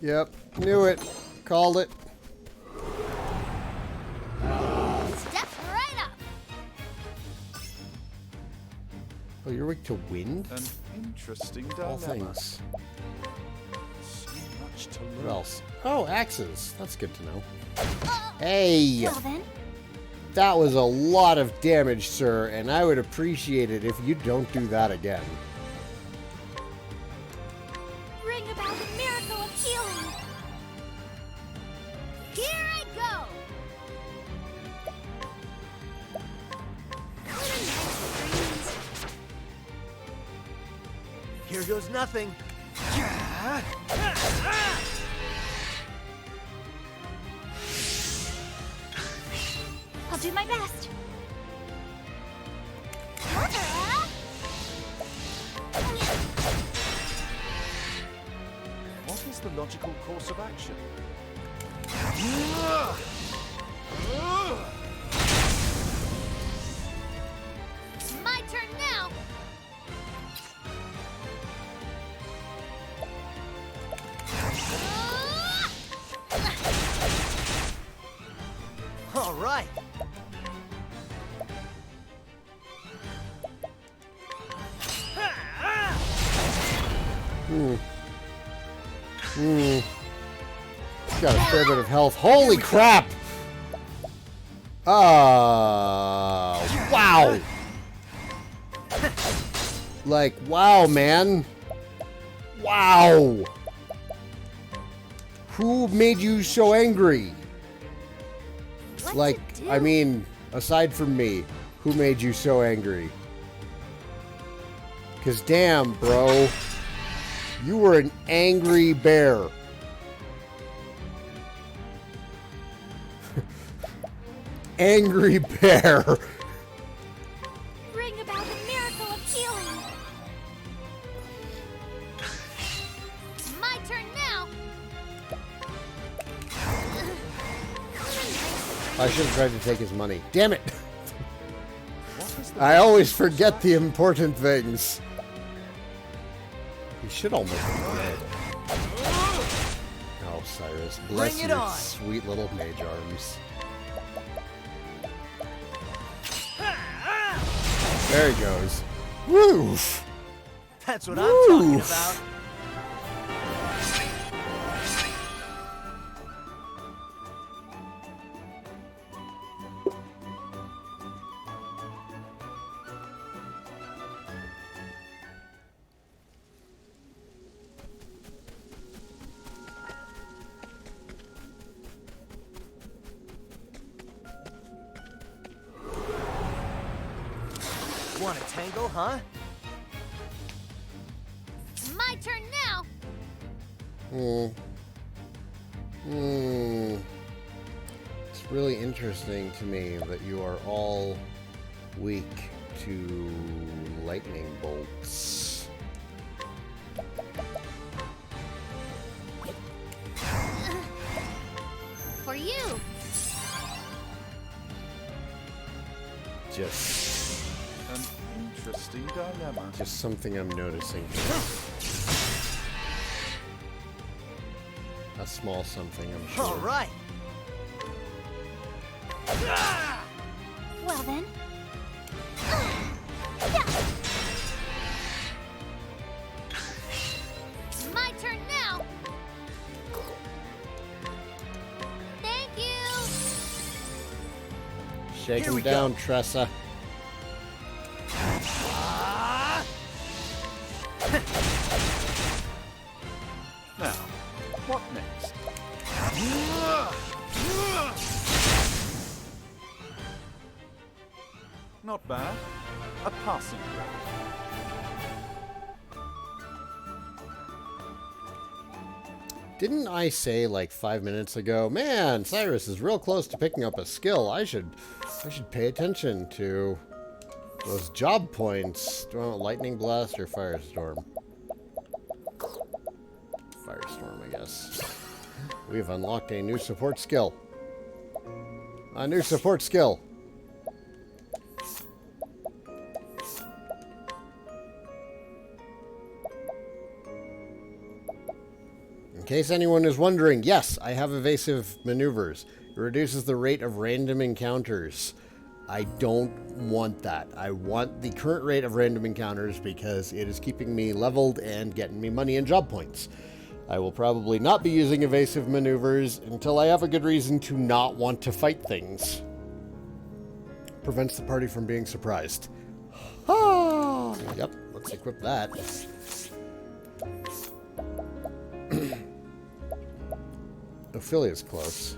S1: Yep, knew it. Called it.
S4: Step right up!
S1: Oh, you're weak to wind?
S3: An interesting
S1: All
S3: dilemma.
S1: things.
S3: So much to
S1: What
S3: learn.
S1: else? Oh, axes. That's good to know. Hey!
S4: Well then,
S1: That was a lot of damage, sir, and I would appreciate it if you don't do that again.
S4: bring about the miracle of healing! Here I go! What a nice breeze.
S7: Here goes nothing.
S4: I'll do my best.
S3: What is the logical course of action?
S4: It's my turn now.
S7: All right.
S1: Got a fair bit of health. Holy crap! Wow! Like, wow, man. Wow! Who made you so angry?
S4: What
S1: Like,
S4: to do?
S1: I mean, aside from me, who made you so angry? 'Cause damn, bro. You were an angry bear. Angry bear.
S4: Bring about the miracle of healing. It's my turn now.
S1: I should have tried to take his money. Damn it.
S3: What is the
S1: I always forget the important things. He should almost be dead. Oh, Cyrus. Bless
S7: Bring it
S1: your
S7: on.
S1: sweet little mage arms. There he goes. Woof!
S7: That's what I'm talking
S1: Woof.
S7: about. Want a tangle, huh?
S4: My turn now.
S1: It's really interesting to me that you are all weak to lightning bolts.
S4: For you.
S1: Just
S3: An interesting dilemma.
S1: something I'm noticing here. A small something, I'm sure.
S7: All right.
S4: Well then. My turn now. Thank you.
S1: Shake
S7: Here
S1: him
S7: we
S1: down,
S7: go.
S1: Tressa.
S3: Now, what next? Not bad. A passing grade.
S1: Didn't I say like 5 minutes ago, man, Cyrus is real close to picking up a skill. I should pay attention to those job points. Do I want lightning blast or firestorm? Firestorm, I guess. We've unlocked a new support skill. A new support skill. In case anyone is wondering, yes, I have evasive maneuvers. It reduces the rate of random encounters. I don't want that. I want the current rate of random encounters because it is keeping me leveled and getting me money and job points. I will probably not be using evasive maneuvers until I have a good reason to not want to fight things. Prevents the party from being surprised. Ah! Yep, let's equip that. Ophelia's close.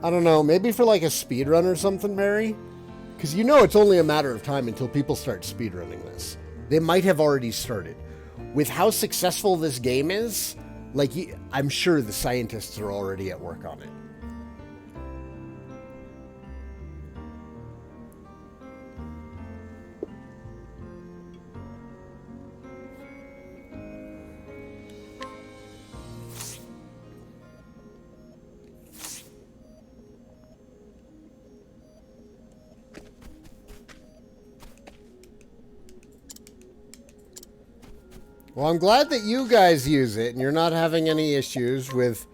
S1: I don't know, maybe for like a speed run or something, Mary? Because you know it's only a matter of time until people start speedrunning this. They might have already started. With how successful this game is, like, I'm sure the scientists are already at work on it. Well, I'm glad that you guys use it and you're not having any issues with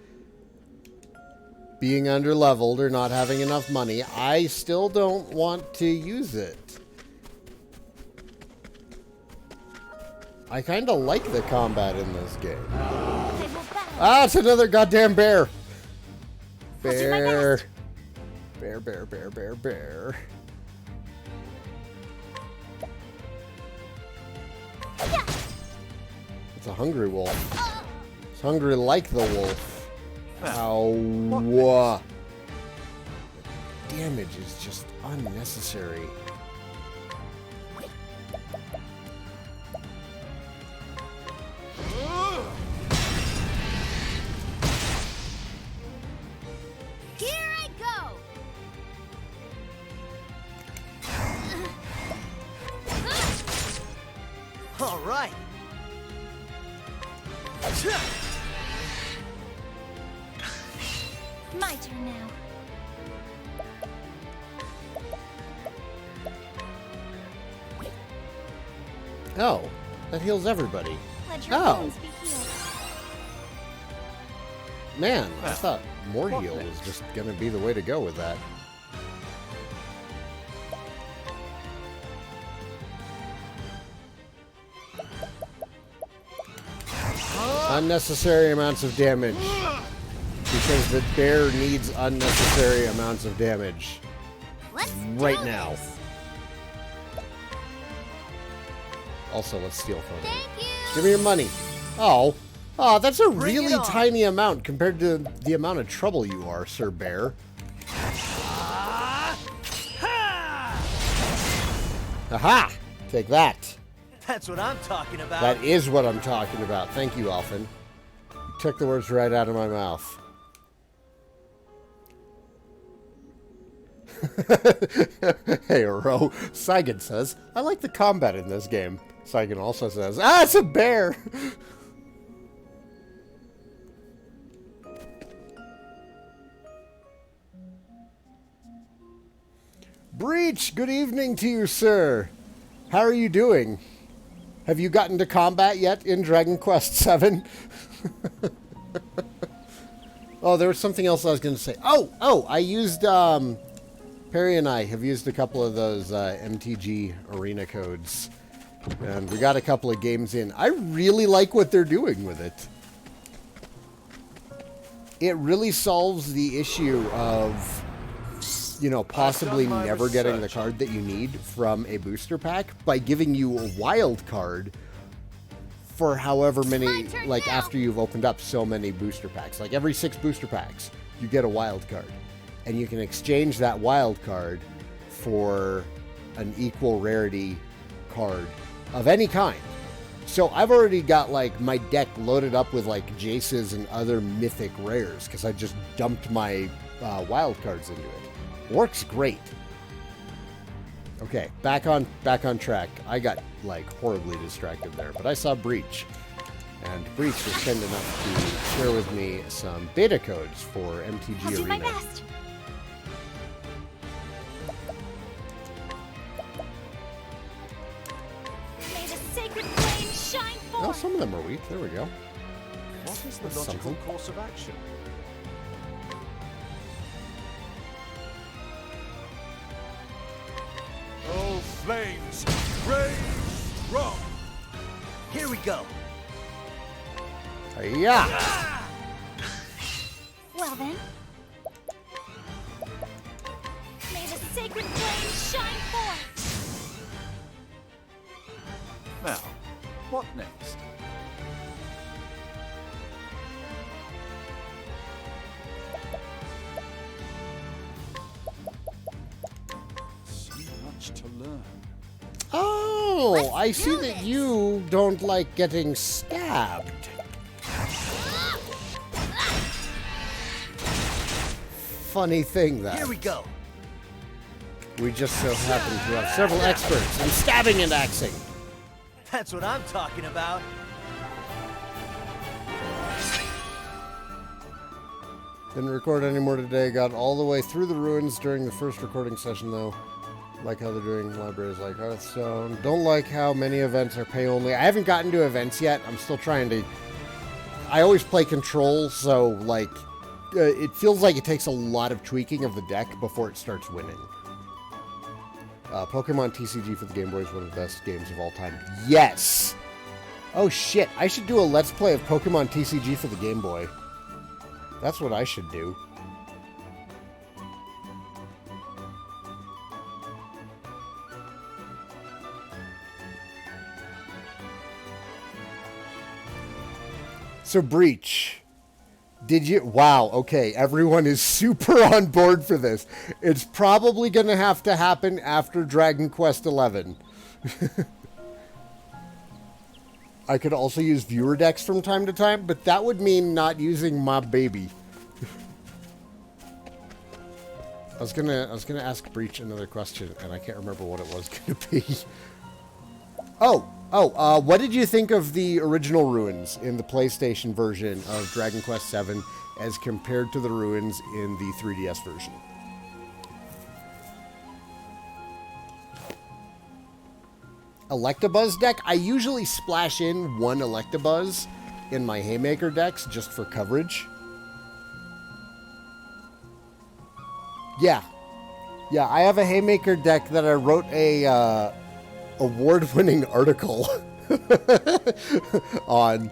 S1: being underleveled or not having enough money. I still don't want to use it. I kind of like the combat in this game. Ah, it's another goddamn bear. Bear. Bear, bear, bear, bear, bear. It's a hungry wolf. It's hungry like the wolf. Ow. The damage is just unnecessary.
S4: Here I go.
S7: All right.
S4: My turn now.
S1: Oh, that heals everybody.
S4: Let your
S1: Oh.
S4: wounds be healed.
S1: Man, I thought more heal was just gonna be the way to go with that. Unnecessary amounts of damage. Because the bear needs unnecessary amounts of damage.
S4: Let's
S1: Right
S4: do
S1: now.
S4: this.
S1: Also, let's steal from him.
S4: Thank you.
S1: Give me your money. Oh. Oh, that's a
S7: Bring it
S1: really
S7: on.
S1: tiny amount compared to the amount of trouble you are, Sir Bear. Aha! Take that.
S7: That's what I'm talking about.
S1: That is what I'm talking about. Thank you, Elfin. You took the words right out of my mouth. Hey, Ro. Saigan says, I like the combat in this game. Saigan also says, ah, it's a bear! Breach, good evening to you, sir. How are you doing? Have you gotten to combat yet in Dragon Quest VII? Oh, there was something else I was going to say. Oh, I used, Perry and I have used a couple of those MTG arena codes. And we got a couple of games in. I really like what they're doing with it. It really solves the issue of, you know, possibly
S6: I've done my
S1: never getting the
S6: research.
S1: card that you need from a booster pack by giving you a wild card for however many,
S4: My turn
S1: like
S4: now.
S1: after you've opened up so many booster packs. Like every 6 booster packs, you get a wild card. And you can exchange that wild card for an equal rarity card of any kind. So I've already got like my deck loaded up with like Jaces and other mythic rares because I just dumped my wild cards into it. Works great. Okay, back on track. I got like horribly distracted there, but I saw Breach. And Breach was kind enough to share with me some beta codes for MTG
S4: I'll do my
S1: Arena.
S4: best. May the sacred flame shine
S1: Oh,
S4: forth.
S1: some of them are weak. There we go.
S3: What is the
S1: That's
S3: logical
S1: something.
S3: course of action?
S6: Oh, flames, rage strong.
S7: Here we go.
S1: Yeah.
S4: Well then. May the sacred flame shine forth.
S3: Now, what next? So much to learn.
S1: Oh, I see
S4: do
S1: that
S4: this.
S1: you don't like getting stabbed. Funny thing, that.
S7: Here we go.
S1: We just so happen to have several experts in stabbing and axing.
S7: That's what I'm talking about.
S1: Didn't record anymore today. Got all the way through the ruins during the first recording session, though. Like how they're doing libraries like Hearthstone. Don't like how many events are pay only. I haven't gotten to events yet. I'm still trying to... I always play Control, so, like... it feels like it takes a lot of tweaking of the deck before it starts winning. Pokemon TCG for the Game Boy is one of the best games of all time. Yes! Oh shit, I should do a Let's Play of Pokemon TCG for the Game Boy. That's what I should do. So, Breach. Did you... Wow, okay. Everyone is super on board for this. It's probably going to have to happen after Dragon Quest XI. I could also use viewer decks from time to time, but that would mean not using my baby. I was gonna ask Breach another question, and I can't remember what it was gonna be. What did you think of the original ruins in the PlayStation version of Dragon Quest VII as compared to the ruins in the 3DS version? Electabuzz deck, I usually splash in one Electabuzz in my Haymaker decks just for coverage. Yeah. Yeah, I have a Haymaker deck that I wrote a award-winning article on.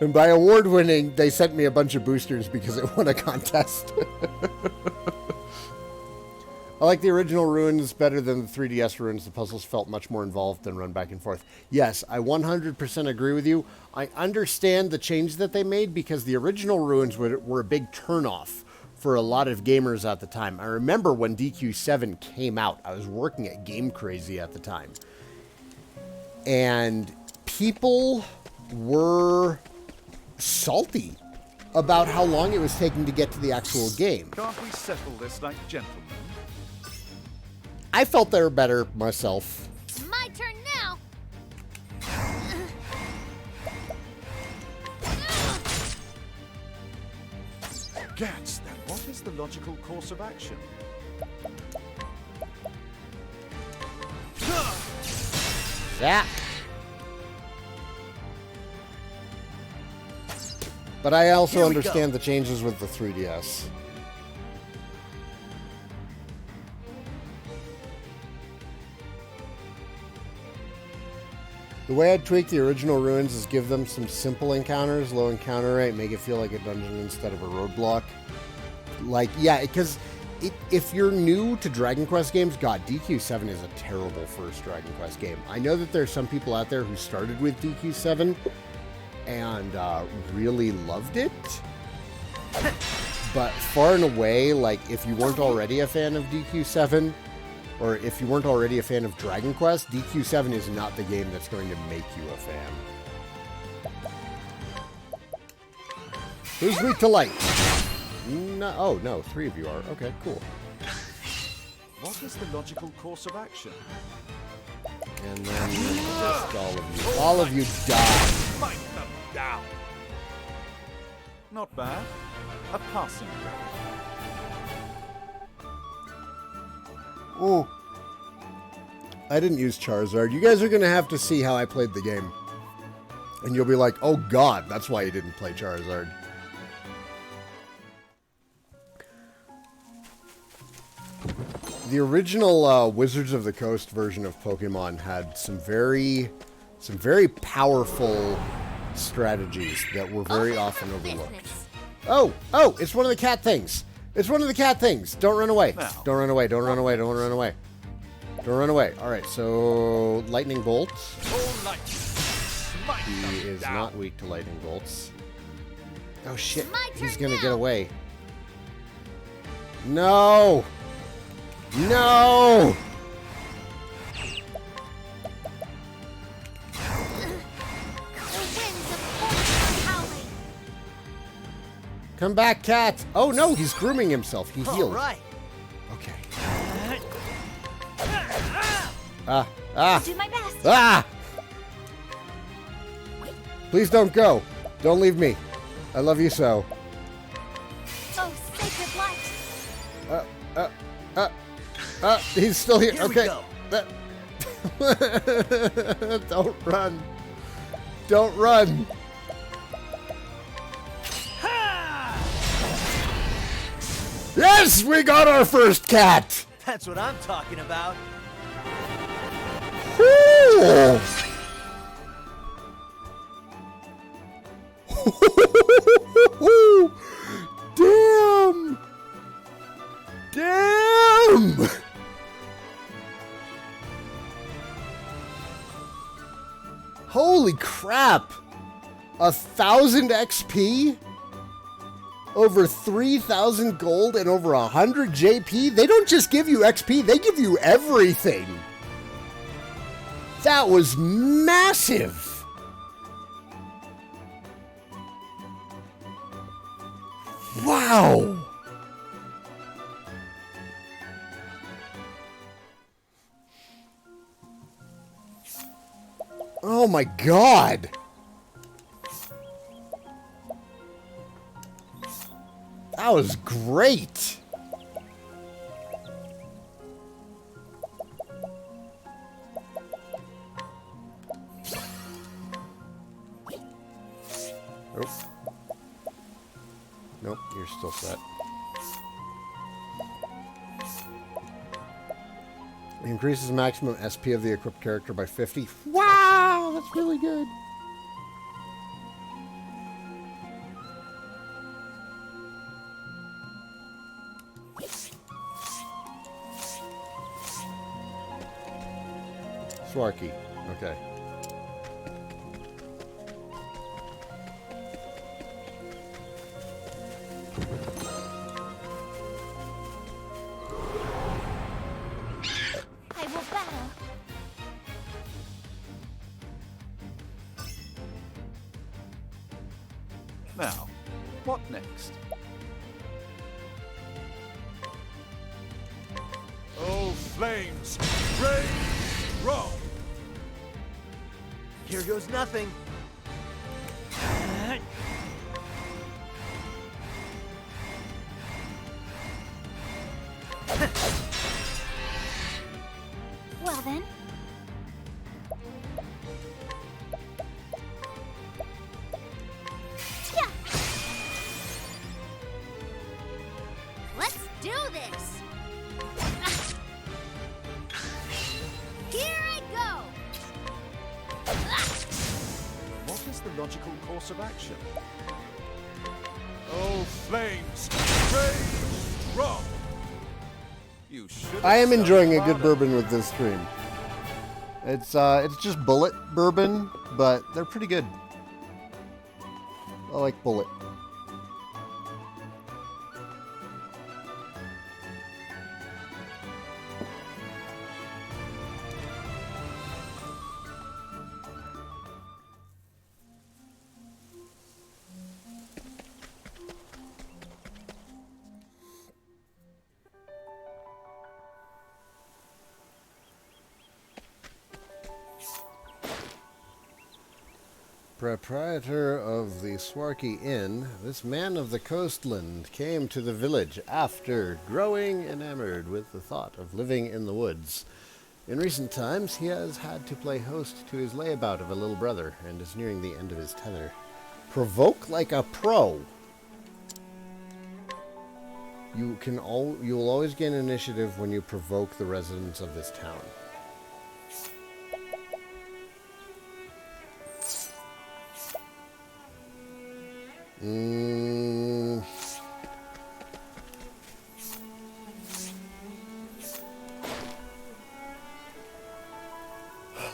S1: And by award-winning, they sent me a bunch of boosters because it won a contest. I like the original Ruins better than the 3DS Ruins. The puzzles felt much more involved than run back and forth. Yes, I 100% agree with you. I understand the change that they made because the original Ruins were a big turnoff for a lot of gamers at the time. I remember when DQ7 came out. I was working at Game Crazy at the time. And people were salty about how long it was taking to get to the actual game.
S3: Can't we settle this like gentlemen?
S1: I felt they were better myself.
S4: My turn now.
S3: Gats, then what is the logical course of action?
S1: Zap. But I also
S7: Here we
S1: understand the changes with the 3DS. The way I'd tweak the original Ruins is give them some simple encounters, low encounter rate, make it feel like a dungeon instead of a roadblock. Like, yeah, because if you're new to Dragon Quest games, God, DQ7 is a terrible first Dragon Quest game. I know that there's some people out there who started with DQ7 and really loved it. But far and away, like, if you weren't already a fan of DQ7, or if you weren't already a fan of Dragon Quest, DQ7 is not the game that's going to make you a fan. Who's weak to light? No, oh, no, 3 of you are. Okay, cool.
S3: What is the logical course of action?
S1: And then just all of you die.
S6: Fight them down.
S3: Not bad. A passing grade.
S1: Oh. I didn't use Charizard. You guys are going to have to see how I played the game. And you'll be like, oh god, that's why you didn't play Charizard. The original Wizards of the Coast version of Pokemon had some very powerful strategies that were very often overlooked. Oh, it's one of the cat things. It's one of the cat things. Don't run away.
S3: Now.
S1: Don't run away. Don't run away. Don't run away. Don't run away. All right, so lightning bolts.
S6: All light. Smite
S1: He
S6: them
S1: is
S6: down.
S1: not weak to lightning bolts. Oh shit,
S4: My
S1: he's
S4: turn
S1: gonna
S4: now.
S1: get away. No! No! Come back, cat! Oh no, he's grooming himself. He
S7: All
S1: healed.
S7: right.
S1: Okay.
S4: Do my best.
S1: Ah! Please don't go. Don't leave me. I love you so.
S4: Oh, sacred light.
S1: He's still here.
S7: Here we
S1: Okay.
S7: go.
S1: Don't run. Don't run. Yes, we got our first cat.
S7: That's what I'm talking about.
S1: Woo! Damn! Damn! Holy crap! 1,000 XP? Over 3,000 gold and over 100 JP? They don't just give you XP, they give you everything! That was massive! Wow! Oh my god! That was great! Oh. Nope, you're still set. It increases maximum SP of the equipped character by 50. Wow, that's really good. Swarky. Okay.
S4: I will battle.
S3: Now, what next?
S6: Oh, flames, rain, roll.
S7: Here goes nothing.
S4: Well then. Yeah. Let's do this. Here I go.
S3: What is the logical course of action?
S6: Oh, flames, rain, roll.
S3: You should.
S1: I am
S3: have
S1: enjoying a
S3: studied
S1: good
S3: harder.
S1: bourbon with this stream. It's just bullet bourbon, but they're pretty good. I like bullet. Proprietor of the Swarky Inn, this man of the coastland came to the village after growing enamored with the thought of living in the woods. In recent times, he has had to play host to his layabout of a little brother and is nearing the end of his tether. Provoke like a pro. You will always gain initiative when you provoke the residents of this town.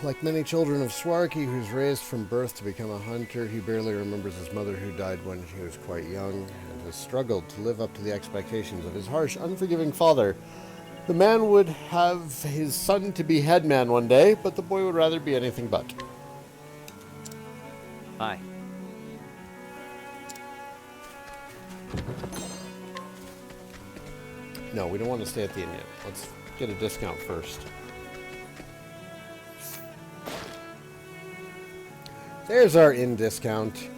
S1: Like many children of Swarky, who's raised from birth to become a hunter, he barely remembers his mother who died when he was quite young, and has struggled to live up to the expectations of his harsh, unforgiving father. The man would have his son to be headman one day, but the boy would rather be anything but.
S7: Hi.
S1: No, we don't want to stay at the inn yet. Let's get a discount first. There's our inn discount.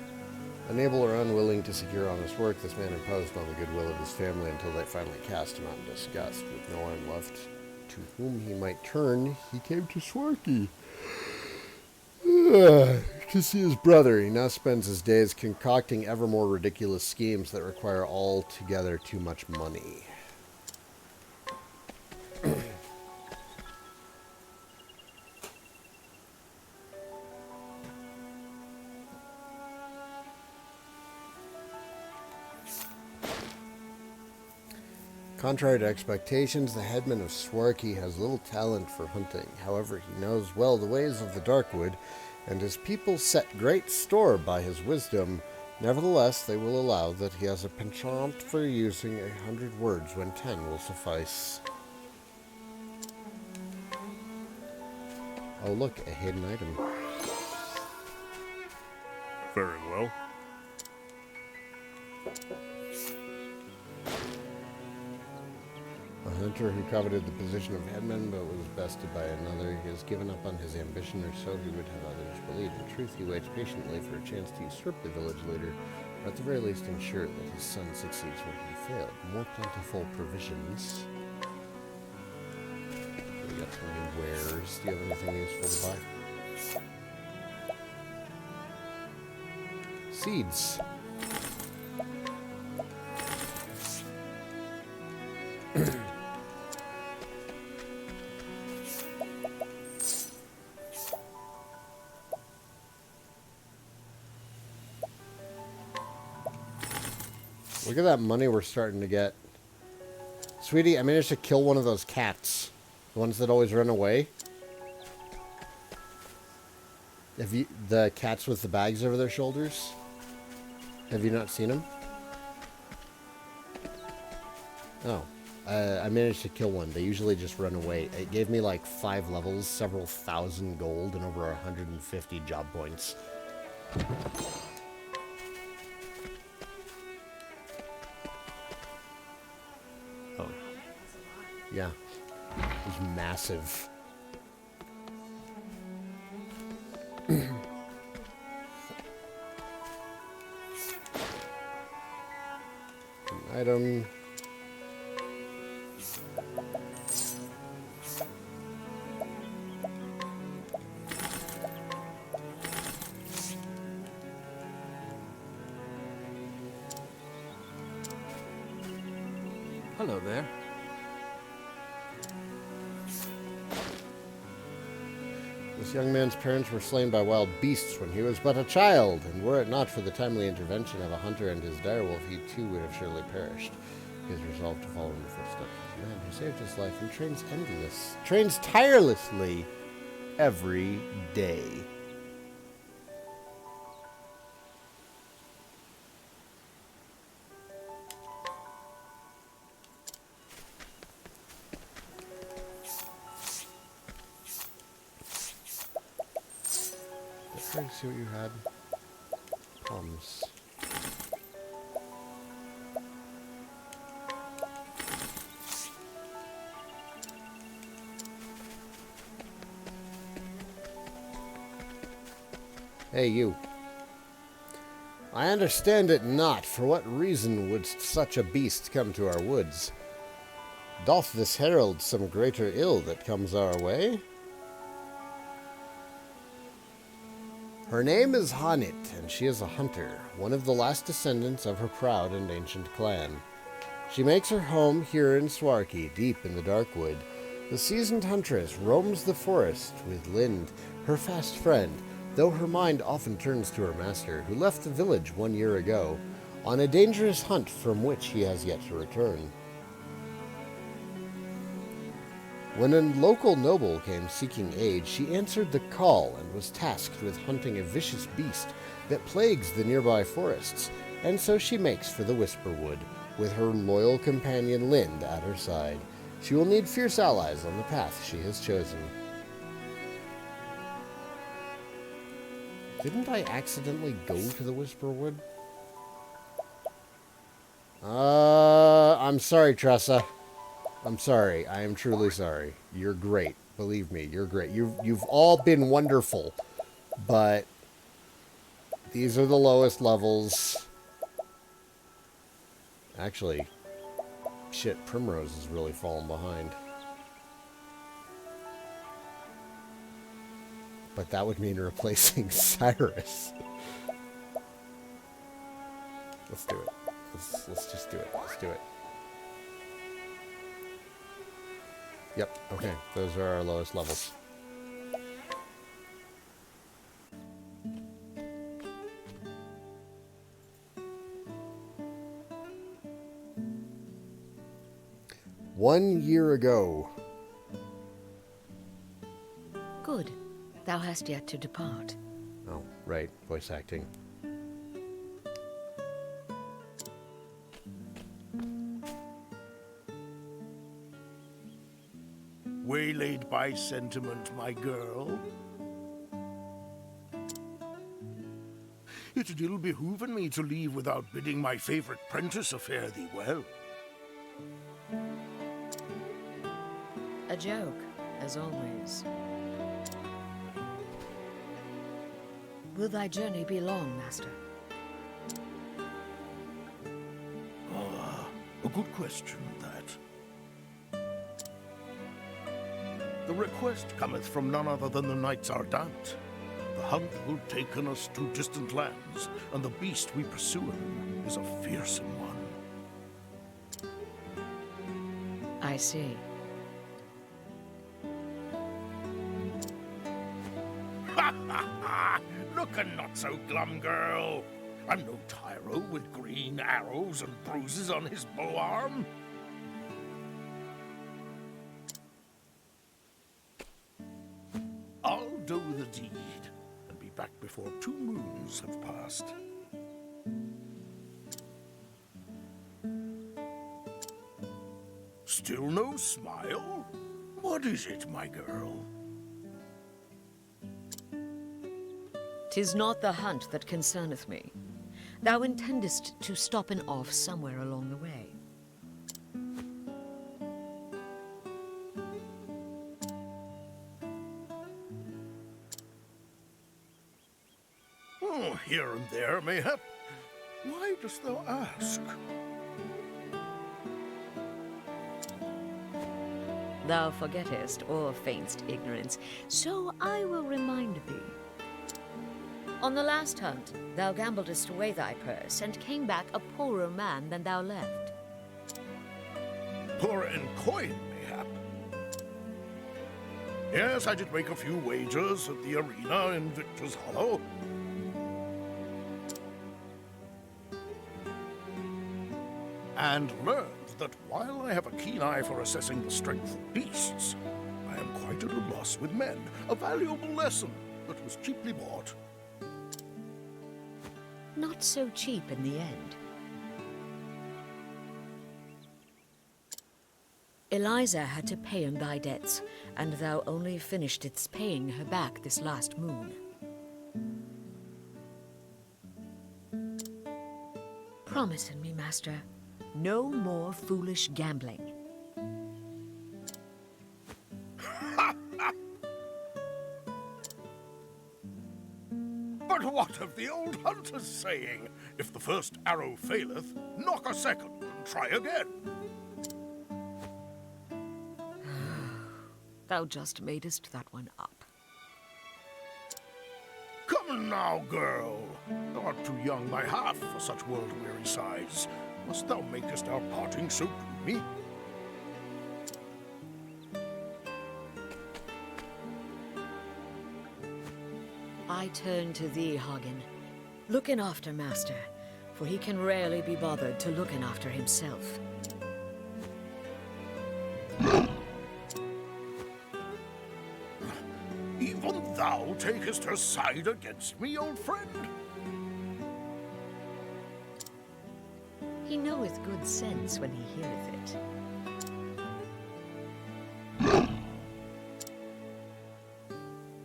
S1: Unable or unwilling to secure honest work, this man imposed on the goodwill of his family until they finally cast him out in disgust. With no one left to whom he might turn, he came to Swarky. To see his brother, he now spends his days concocting ever more ridiculous schemes that require altogether too much money. Contrary to expectations, the headman of Swarky has little talent for hunting. However, he knows well the ways of the Darkwood, and his people set great store by his wisdom. Nevertheless, they will allow that he has a penchant for using 100 words when 10 will suffice. Oh look, a hidden item.
S6: Very well.
S1: A hunter who coveted the position of headman but was bested by another. He has given up on his ambition, or so he would have others believe. In truth, he waits patiently for a chance to usurp the village leader, or at the very least ensure that his son succeeds where he failed. More plentiful provisions. We got some new wares. Do you have anything useful to buy? seeds. Look at that money we're starting to get. Sweetie, I managed to kill one of those cats. The ones that always run away. The cats with the bags over their shoulders? Have you not seen them? Oh. I managed to kill one. They usually just run away. It gave me like 5 levels, several thousand gold, and over 150 job points. Oh. Yeah. It was massive. Item.
S8: Hello there.
S1: This young man's parents were slain by wild beasts when he was but a child, and were it not for the timely intervention of a hunter and his direwolf, he too would have surely perished. He is resolved to follow in the footsteps of the man who saved his life and trains tirelessly every day. Trying to see what you had. Plums. Hey, you. I understand it not. For what reason would such a beast come to our woods? Doth this herald some greater ill that comes our way? Her name is Hanit, and she is a hunter, one of the last descendants of her proud and ancient clan. She makes her home here in Swarky, deep in the dark wood. The seasoned huntress roams the forest with Lind, her fast friend, though her mind often turns to her master, who left the village 1 year ago, on a dangerous hunt from which he has yet to return. When a local noble came seeking aid, she answered the call and was tasked with hunting a vicious beast that plagues the nearby forests, and so she makes for the Whisperwood, with her loyal companion Lind at her side. She will need fierce allies on the path she has chosen. Didn't I accidentally go to the Whisperwood? I'm sorry, Tressa. I'm sorry. I am truly sorry. You're great. Believe me, you're great. You've all been wonderful. But these are the lowest levels. Actually, shit, Primrose is really falling behind. But that would mean replacing Cyrus. Let's do it. Let's just do it. Let's do it. Yep, okay. Those are our lowest levels. One year ago.
S9: Good. Thou hast yet to depart.
S1: Oh, right. Voice acting.
S10: Waylaid by sentiment, my girl. It ill behooven me to leave without bidding my favorite prentice fare thee well.
S9: A joke, as always. Will thy journey be long, master?
S10: Ah, a good question, that. The request cometh from none other than the Knights Ardent, the hunt will taken us to distant lands, and the beast we pursuing is a fearsome one.
S9: I see.
S10: Ha ha ha! Lookin' not so glum, girl. I'm no tyro with green arrows and bruises on his bow arm. I'll do the deed and be back before 2 moons have passed. Still no smile? What is it, my girl?
S9: 'Tis not the hunt that concerneth me. Thou intendest to stop and off somewhere along the way.
S10: Oh, here and there, mayhap. Why dost thou ask?
S9: Thou forgettest or feign'st ignorance, so I will remind thee. On the last hunt, thou gambledest away thy purse, and came back a poorer man than thou left.
S10: Poor in coin, mayhap. Yes, I did make a few wagers at the arena in Victor's Hollow. And learned that while I have a keen eye for assessing the strength of beasts, I am quite at a loss with men. A valuable lesson that was cheaply bought.
S9: Not so cheap in the end. Eliza had to pay him thy debts, and thou only finishedst paying her back this last moon. Promise me, master, no more foolish gambling.
S10: But what of the old hunter's saying? If the first arrow faileth, knock a second and try again.
S9: Thou just madest that one up.
S10: Come now, girl. Thou art too young by half for such world-weary sighs. Must thou makest our parting so gloomy?
S9: I turn to thee, Hagen. Looking after master, for he can rarely be bothered to looking after himself.
S10: Even thou takest her side against me, old friend?
S9: He knoweth good sense when he heareth it.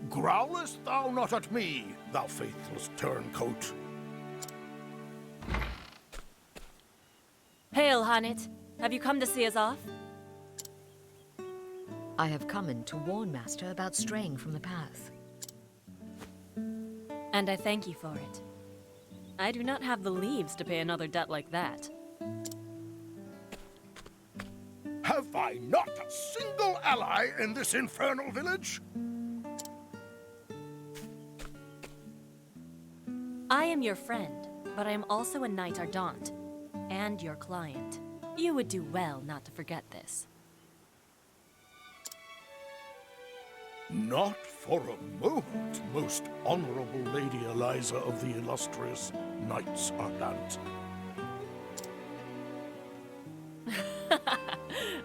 S10: Growlest thou not at me, thou faithless turncoat?
S8: Hail, Hanit. Have you come to see us off?
S9: I have come in to warn master about straying from the path.
S8: And I thank you for it. I do not have the leaves to pay another debt like that.
S10: Have I not a single ally in this infernal village?
S8: I am your friend, but I am also a knight ardent, and your client. You would do well not to forget this.
S10: Not for a moment, most honorable Lady Eliza of the illustrious Knights Ardent.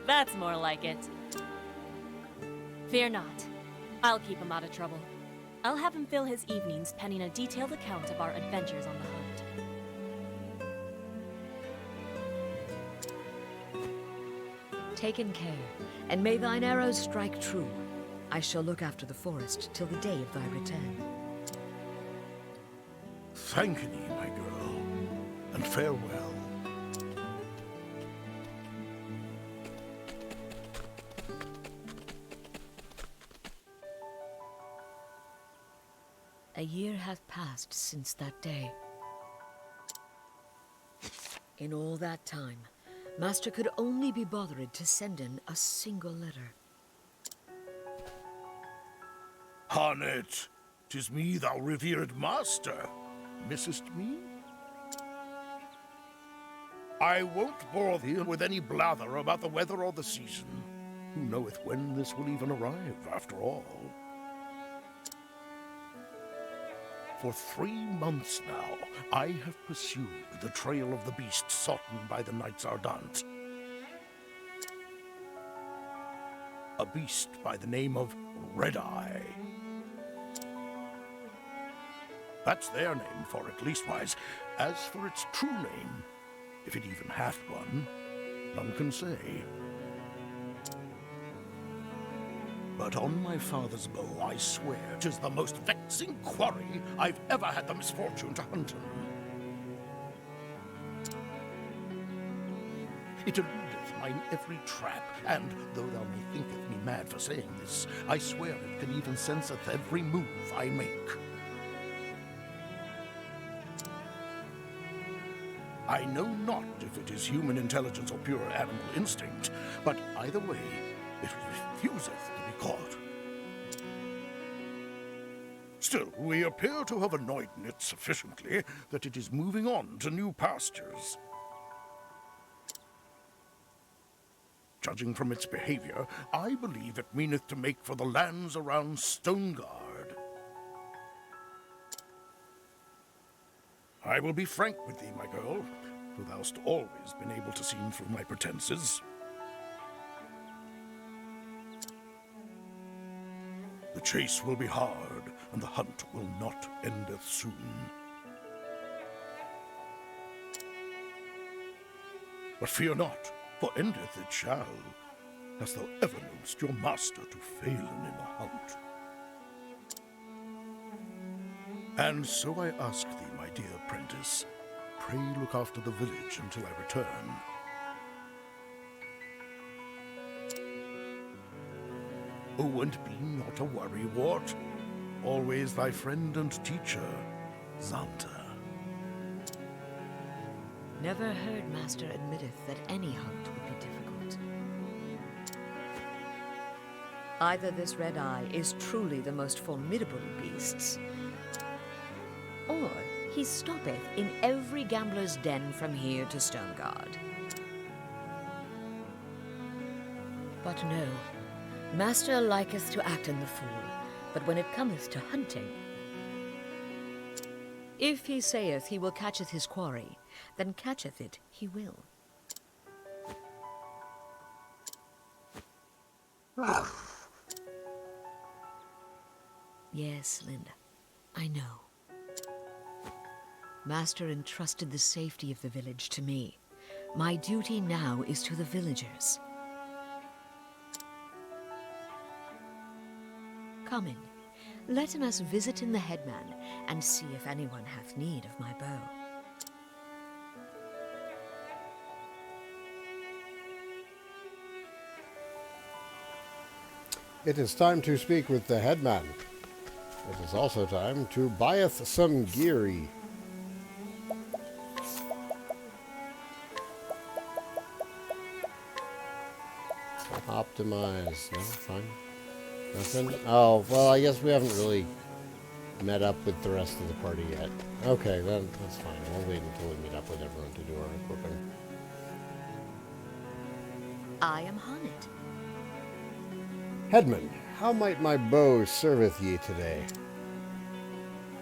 S8: That's more like it. Fear not. I'll keep him out of trouble. I'll have him fill his evenings penning a detailed account of our adventures on the hunt.
S9: Taken care, and may thine arrows strike true. I shall look after the forest till the day of thy return.
S10: Thank thee, my girl, and farewell.
S9: A year hath passed since that day. In all that time, master could only be bothered to send in a single letter.
S10: Hanit, 'Tis me, thou revered master. Missest me? I won't bore thee with any blather about the weather or the season. Who knoweth when this will even arrive, after all? For 3 months now, I have pursued the trail of the beast sought by the Knights Ardent. A beast by the name of Red Eye. That's their name for it, leastwise. As for its true name, if it even hath one, none can say. But on my father's bow, I swear 'tis the most vexing quarry I've ever had the misfortune to hunt in. It eludeth mine every trap, and though thou may thinketh me mad for saying this, I swear it can even senseth every move I make. I know not if it is human intelligence or pure animal instinct, but either way, it refuseth to be caught. Still, we appear to have annoyed it sufficiently that it is moving on to new pastures. Judging from its behavior, I believe it meaneth to make for the lands around Stonegard. I will be frank with thee, my girl, for thou'st always been able to see through my pretenses. The chase will be hard, and the hunt will not endeth soon. But fear not, for endeth it shall. Hast thou ever knowst your master to failen in the hunt? And so I ask thee, my dear apprentice, pray look after the village until I return. Oh, and be not a worrywart. Always thy friend and teacher, Xanta.
S9: Never heard Master admitteth that any hunt would be difficult. Either this Red Eye is truly the most formidable of beasts, or he stoppeth in every gambler's den from here to Stonegard. But no, Master liketh to act in the fool, but when it cometh to hunting, if he saith he will catcheth his quarry, then catcheth it he will. Yes, Linda, I know. Master entrusted the safety of the village to me. My duty now is to the villagers. Come in. Let us visit in the headman, and see if anyone hath need of my bow.
S1: It is time to speak with the headman. It is also time to buyeth some geary. Optimize. No, fine. Nothing? Oh, well, I guess we haven't really met up with the rest of the party yet. Okay, then that's fine. We'll wait until we meet up with everyone to do our equipping.
S9: I am Honnet.
S1: Headman, how might my bow serveth ye today?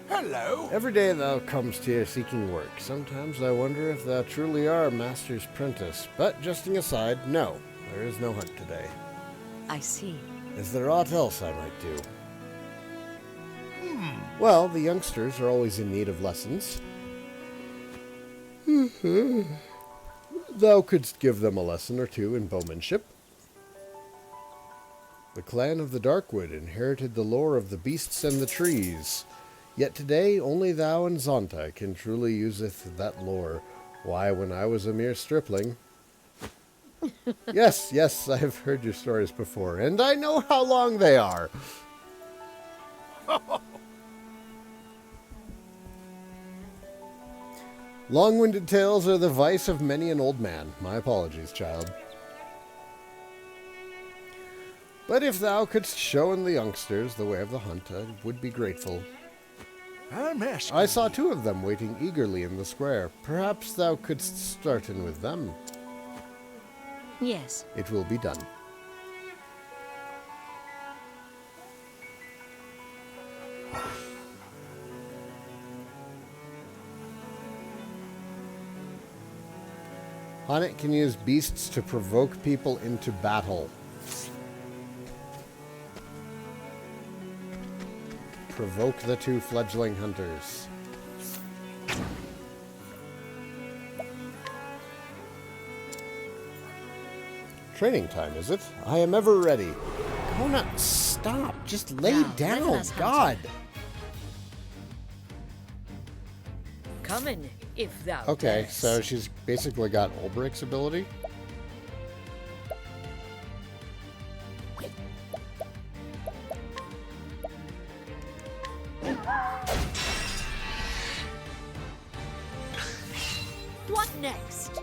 S6: Hello.
S1: Every day thou comest here seeking work. Sometimes I wonder if thou truly are master's prentice. But jesting aside, no, there is no hunt today.
S9: I see.
S1: Is there aught else I might do? Well, the youngsters are always in need of lessons. Thou couldst give them a lesson or two in bowmanship. The clan of the Darkwood inherited the lore of the beasts and the trees. Yet today only thou and Xanta can truly useth that lore. Why, when I was a mere stripling... Yes, I've heard your stories before, and I know how long they are. Long-winded tales are the vice of many an old man. My apologies, child. But if thou couldst show in the youngsters the way of the hunt, I would be grateful.
S3: I'm asking.
S1: I saw 2 of them waiting eagerly in the square. Perhaps thou couldst start in with them.
S9: Yes.
S1: It will be done. Hanet can use beasts to provoke people into battle. Provoke the 2 fledgling hunters. Training time, is it? I am ever ready. Kona, stop. Just lay
S9: Now, let
S1: down.
S9: us hunt.
S1: God.
S9: Come in, if thou
S1: Okay,
S9: darest.
S1: so she's basically got Ulbricht's ability.
S9: What next?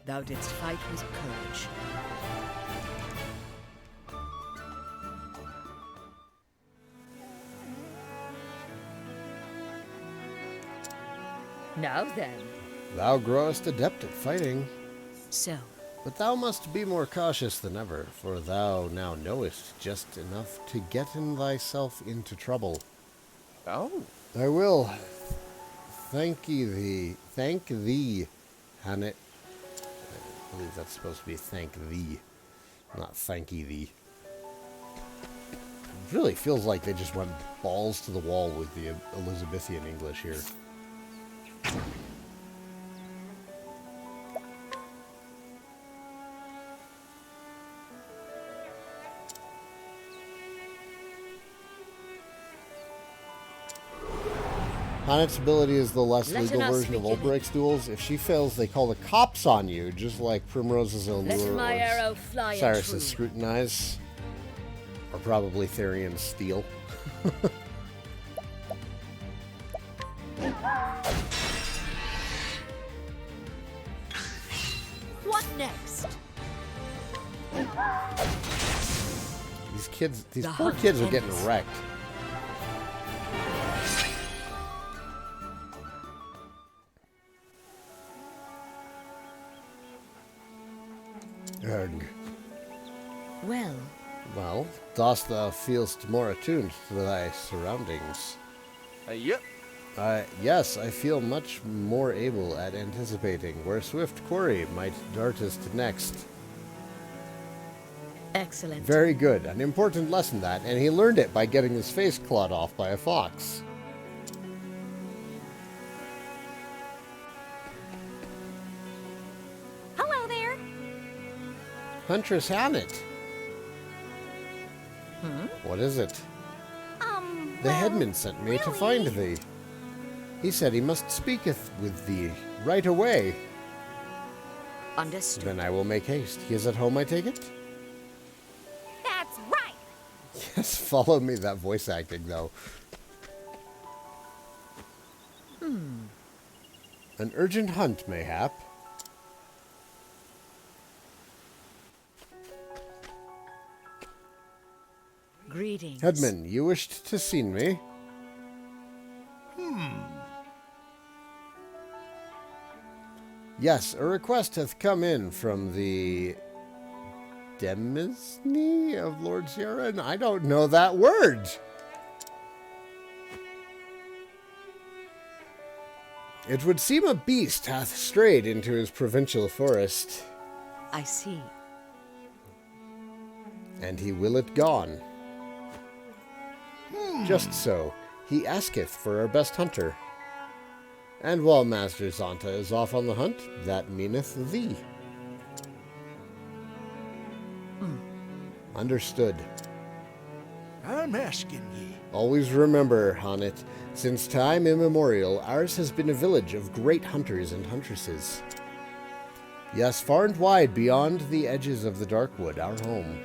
S9: Thou didst fight with courage. Now then.
S1: Thou growest adept at fighting.
S9: So,
S1: But thou must be more cautious than ever, for thou now knowest just enough to get in thyself into trouble.
S3: Oh.
S1: I will. Thank thee, Hanet. I believe that's supposed to be thank thee, not thanky thee. It really feels like they just went balls to the wall with the Elizabethan English here. Hanet's ability is the less
S9: Let
S1: legal
S9: us
S1: version of
S9: begin.
S1: Ulbricht's duels. If she fails, they call the cops on you, just like Primrose's allure
S9: let my
S1: or
S9: arrow fly and
S1: Cyrus's
S9: true.
S1: scrutinize, or probably Therion's steel.
S9: What next?
S1: These kids, these
S9: The
S1: poor
S9: hunt
S1: kids are getting
S9: ends.
S1: wrecked. Ugh. Well, dost thou feelst more attuned to thy surroundings?
S3: Yep.
S1: Yes, I feel much more able at anticipating where swift quarry might dartest next.
S9: Excellent.
S1: Very good. An important lesson that, and he learned it by getting his face clawed off by a fox.
S2: Hello there.
S1: Huntress Hanet. What is it? The headman sent me to find thee. He said he must speaketh with thee right away.
S9: Understood.
S1: Then I will make haste. He is at home, I take it?
S2: That's right.
S1: Yes, follow me, that voice acting, though. An urgent hunt, mayhap.
S9: Greetings.
S1: Headman, you wished to see me? Yes, a request hath come in from the Demisne of Lord Sierra, and I don't know that word. It would seem a beast hath strayed into his provincial forest,
S9: I see.
S1: and he will it gone. Just so, he asketh for our best hunter. And while Master Zonta is off on the hunt, that meaneth thee. Understood.
S3: I'm asking ye.
S1: Always remember, Hanet, since time immemorial, ours has been a village of great hunters and huntresses. Yes, far and wide beyond the edges of the Darkwood, our home.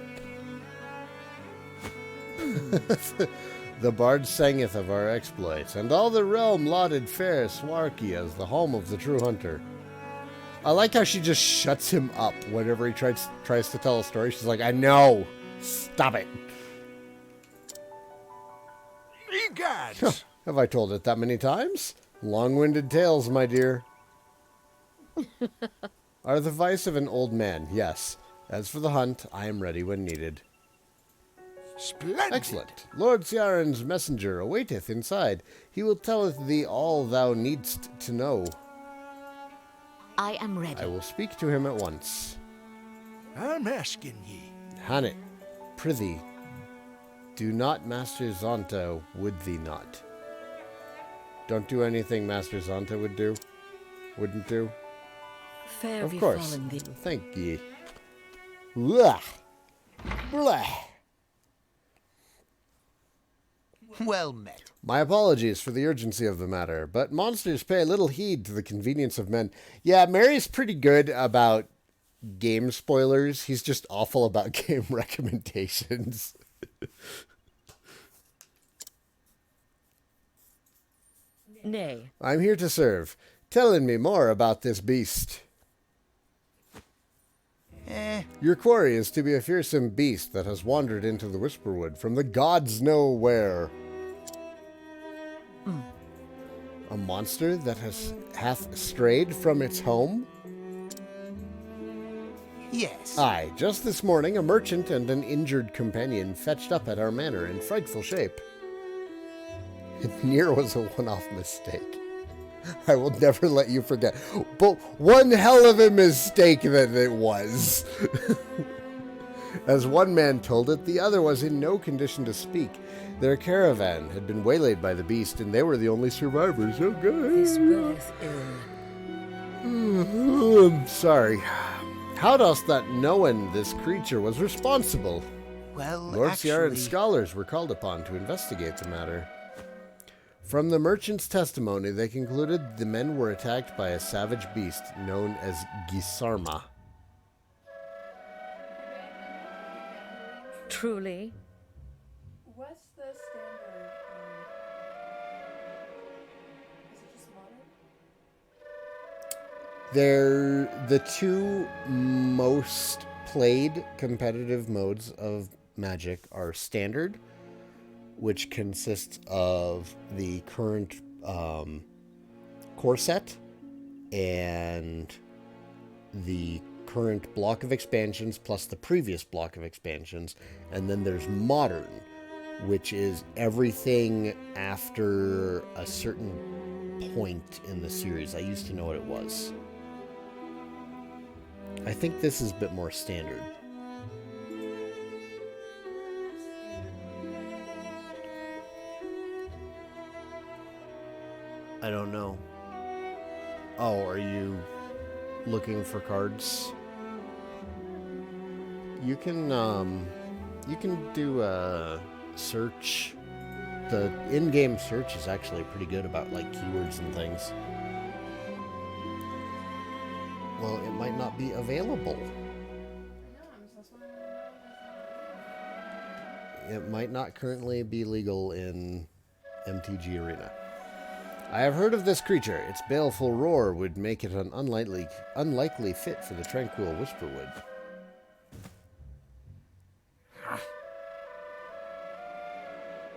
S1: The bard sangeth of our exploits, and all the realm lauded fair Swarky as the home of the true hunter. I like how she just shuts him up whenever he tries to tell a story. She's like, I know! Stop it!
S10: that?
S1: Have I told it that many times? Long-winded tales, my dear. Are the vice of an old man, yes. As for the hunt, I am ready when needed.
S10: Splendid.
S1: Excellent. Lord Ciaran's messenger awaiteth inside. He will telleth thee all thou needst to know.
S9: I am ready.
S1: I will speak to him at once.
S10: I'm asking ye.
S1: Hannet, prithee, do not Master Zonta would thee not. Don't do anything Master Zonta would do. Wouldn't do.
S9: Fair
S1: Of course.
S9: befallen thee.
S1: Thank ye. Blah. Blah.
S7: Well met.
S1: My apologies for the urgency of the matter, but monsters pay little heed to the convenience of men. Yeah, Mary's pretty good about game spoilers. He's just awful about game recommendations.
S9: Nay.
S1: I'm here to serve. Telling me more about this beast. Your quarry is to be a fearsome beast that has wandered into the Whisperwood from the gods know where. A monster that hath strayed from its home?
S7: Yes.
S1: Aye, just this morning a merchant and an injured companion fetched up at our manor in frightful shape. It near was a one-off mistake. I will never let you forget. But one hell of a mistake that it was. As one man told it, the other was in no condition to speak. Their caravan had been waylaid by the beast, and they were the only survivors. Oh, God.
S9: This belleth ill.
S1: I'm sorry. How dost that knowing this creature was responsible?
S7: Well,
S1: Lord Ciaran's
S7: actually,
S1: scholars were called upon to investigate the matter. From the merchant's testimony, they concluded the men were attacked by a savage beast known as Gisarma.
S9: Truly.
S11: What's the standard? Is it just modern?
S1: They're the two most played competitive modes of Magic are Standard, which consists of the current core set and the current block of expansions plus the previous block of expansions, and then there's Modern, which is everything after a certain point in the series. I used to know what it was. I think this is a bit more standard. I don't know. Oh, are you looking for cards? You can do a search. The in-game search is actually pretty good about like keywords and things. Well, it might not be available. It might not currently be legal in MTG Arena. I have heard of this creature. Its baleful roar would make it an unlikely fit for the tranquil Whisperwood.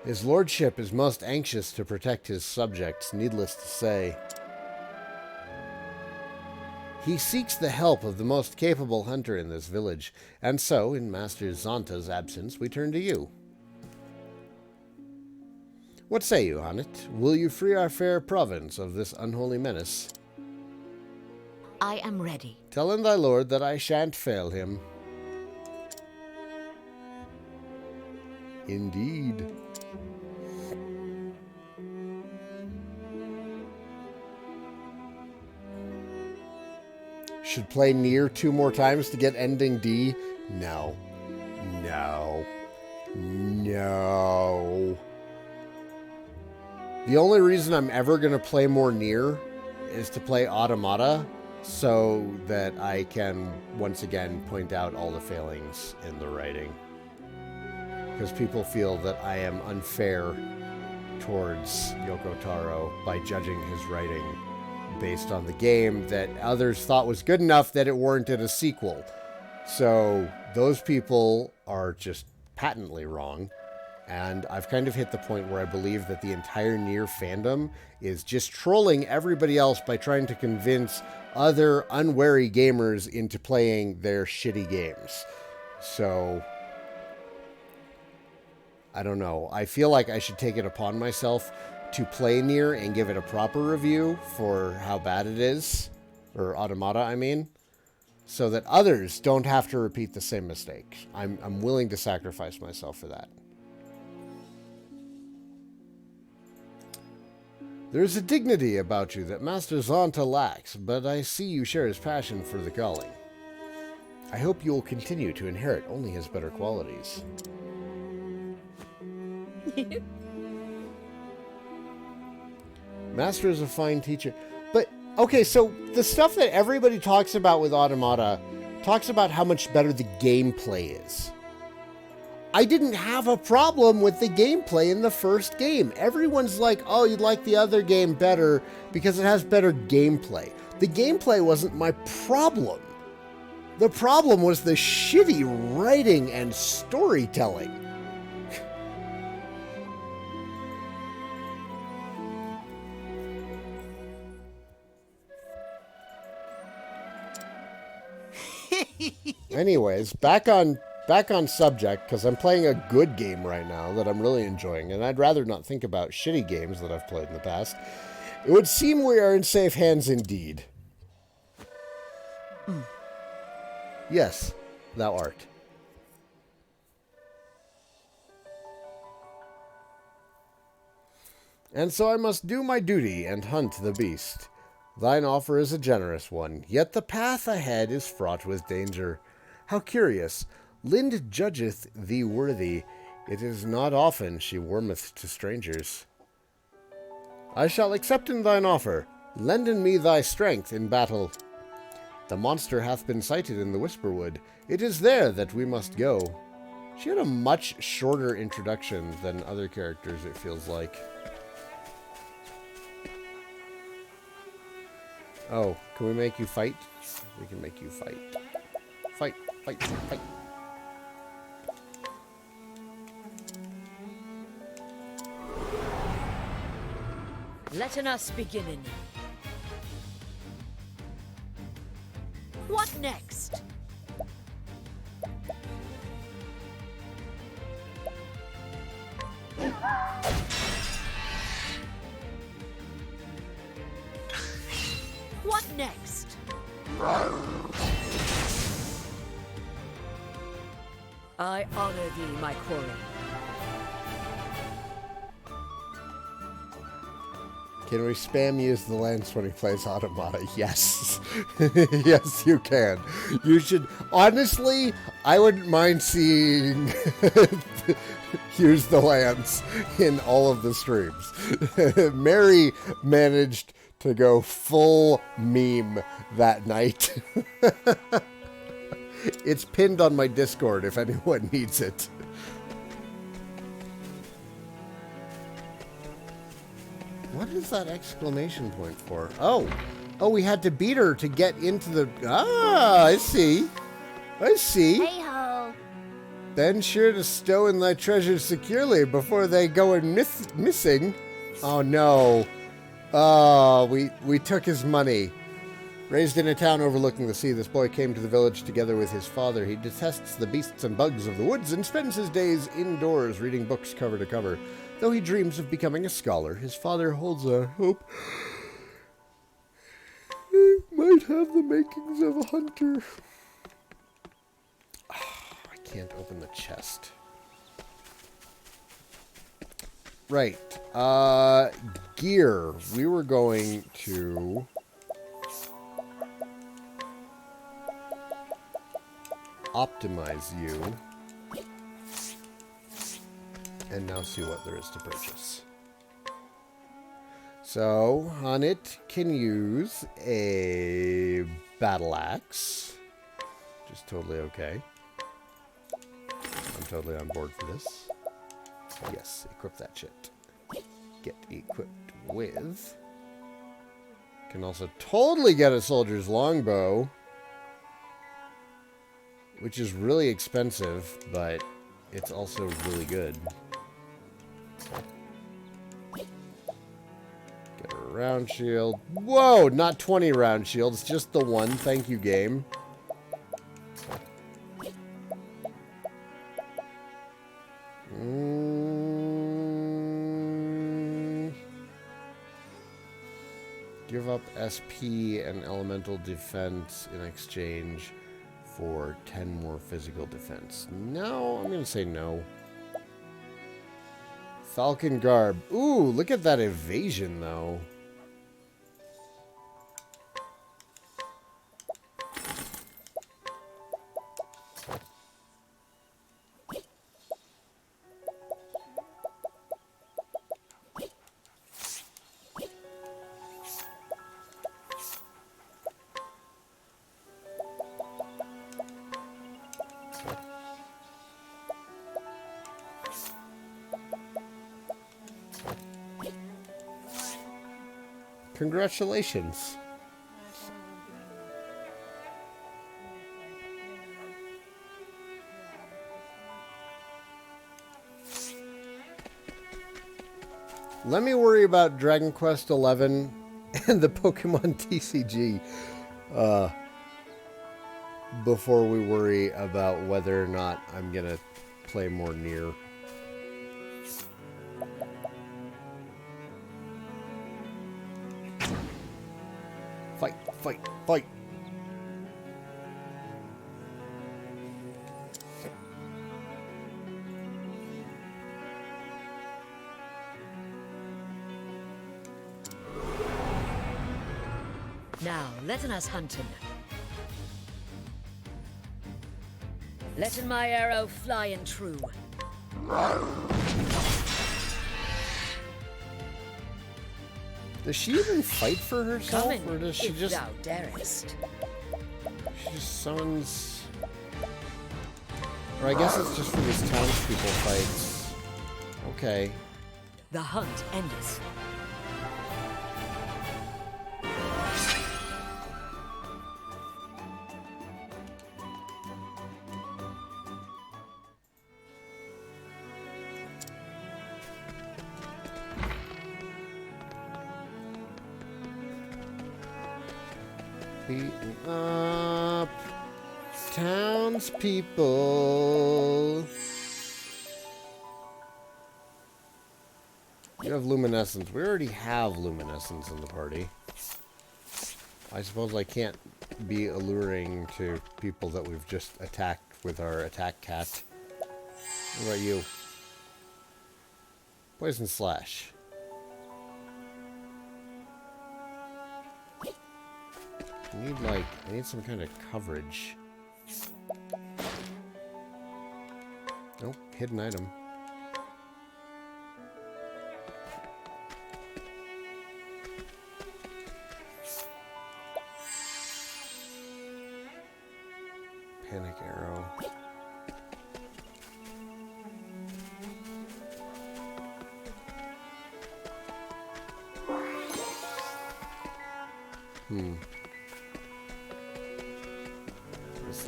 S1: His lordship is most anxious to protect his subjects, needless to say. He seeks the help of the most capable hunter in this village, and so, in Master Zonta's absence, we turn to you. What say you, Hannet? Will you free our fair province of this unholy menace?
S9: I am ready.
S1: Tell in thy lord that I shan't fail him. Indeed. Should play Nier 2 more times to get ending D? No. No. No. The only reason I'm ever going to play more Nier is to play Automata so that I can once again point out all the failings in the writing. Because people feel that I am unfair towards Yoko Taro by judging his writing based on the game that others thought was good enough that it warranted a sequel. So those people are just patently wrong. And I've kind of hit the point where I believe that the entire Nier fandom is just trolling everybody else by trying to convince other unwary gamers into playing their shitty games. So, I don't know. I feel like I should take it upon myself to play Nier and give it a proper review for how bad it is. Or Automata, I mean. So that others don't have to repeat the same mistakes. I'm willing to sacrifice myself for that. There's a dignity about you that Master Zonta lacks, but I see you share his passion for the calling. I hope you will continue to inherit only his better qualities. Master is a fine teacher. But, okay, so the stuff that everybody talks about with Automata talks about how much better the gameplay is. I didn't have a problem with the gameplay in the first game. Everyone's like, oh, you'd like the other game better because it has better gameplay. The gameplay wasn't my problem. The problem was the shitty writing and storytelling. Anyways, back on subject, because I'm playing a good game right now that I'm really enjoying, and I'd rather not think about shitty games that I've played in the past. It would seem we are in safe hands indeed. Yes, thou art. And so I must do my duty and hunt the beast. Thine offer is a generous one, yet the path ahead is fraught with danger. How curious! Lind judgeth thee worthy. It is not often she warmeth to strangers. I shall accept in thine offer. Lenden me thy strength in battle. The monster hath been sighted in the Whisperwood. It is there that we must go. She had a much shorter introduction than other characters, it feels like. Oh, can we make you fight? We can make you fight. Fight, fight, fight.
S9: Letten us beginnen. What next? What next? I honor thee, my quarry.
S1: Can we spam use the lens when he plays Automata? Yes. Yes, you can. You should... Honestly, I wouldn't mind seeing use the lens in all of the streams. Mary managed to go full meme that night. It's pinned on my Discord if anyone needs it. What is that exclamation point for? Oh, we had to beat her to get into the... Ah, I see. I see.
S4: Hey-ho.
S1: Then sure to stow in thy treasures securely before they go and missing. Oh, no. Oh, we took his money. Raised in a town overlooking the sea, this boy came to the village together with his father. He detests the beasts and bugs of the woods and spends his days indoors reading books cover to cover. Though he dreams of becoming a scholar, his father holds a hope he might have the makings of a hunter. Oh, I can't open the chest. Right. Gear. We were going to... optimize you. And now see what there is to purchase. So, on it can use a battle axe. Which is totally okay. I'm totally on board for this. Yes, equip that shit. Get equipped with... Can also totally get a soldier's longbow. Which is really expensive, but it's also really good. Get a round shield. Whoa, not 20 round shields, just the one. Thank you, game. Give up SP and elemental defense in exchange for 10 more physical defense. No, I'm going to say no. Falcon Garb. Ooh, look at that evasion, though. Congratulations. Let me worry about Dragon Quest 11 and the Pokemon TCG before we worry about whether or not I'm gonna play more Nier. Fight, fight, fight.
S9: Now, letten us hunting. Letten my arrow fly and true.
S1: Does she even fight for herself,
S9: Come in,
S1: or does she
S9: if
S1: just?
S9: thou darest.
S1: She just summons. Or I guess it's just for these townspeople fights. Okay.
S9: The hunt endeth.
S1: Beaten up townspeople. You have luminescence. We already have luminescence in the party. I suppose I can't be alluring to people that we've just attacked with our attack cat. What about you? Poison slash. I need some kind of coverage. Nope, hidden item. Panic arrow.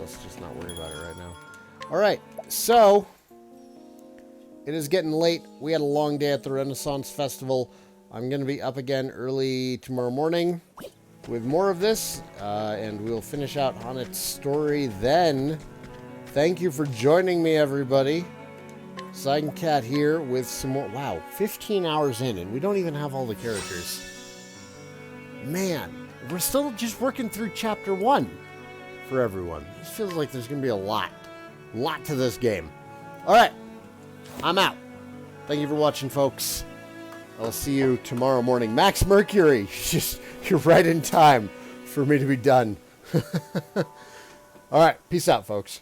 S1: Let's just not worry about it right now. Alright, so it is getting late. We had a long day at the Renaissance Festival. I'm going to be up again early tomorrow morning with more of this, and we'll finish out Honet's story then. Thank you for joining me, everybody. Saigan here with some more. Wow, 15 hours in, and we don't even have all the characters. Man, we're still just working through Chapter 1 for everyone. This feels like there's going to be a lot to this game. All right, I'm out. Thank you for watching, folks. I'll see you tomorrow morning. Max Mercury, you're right in time for me to be done. All right, peace out, folks.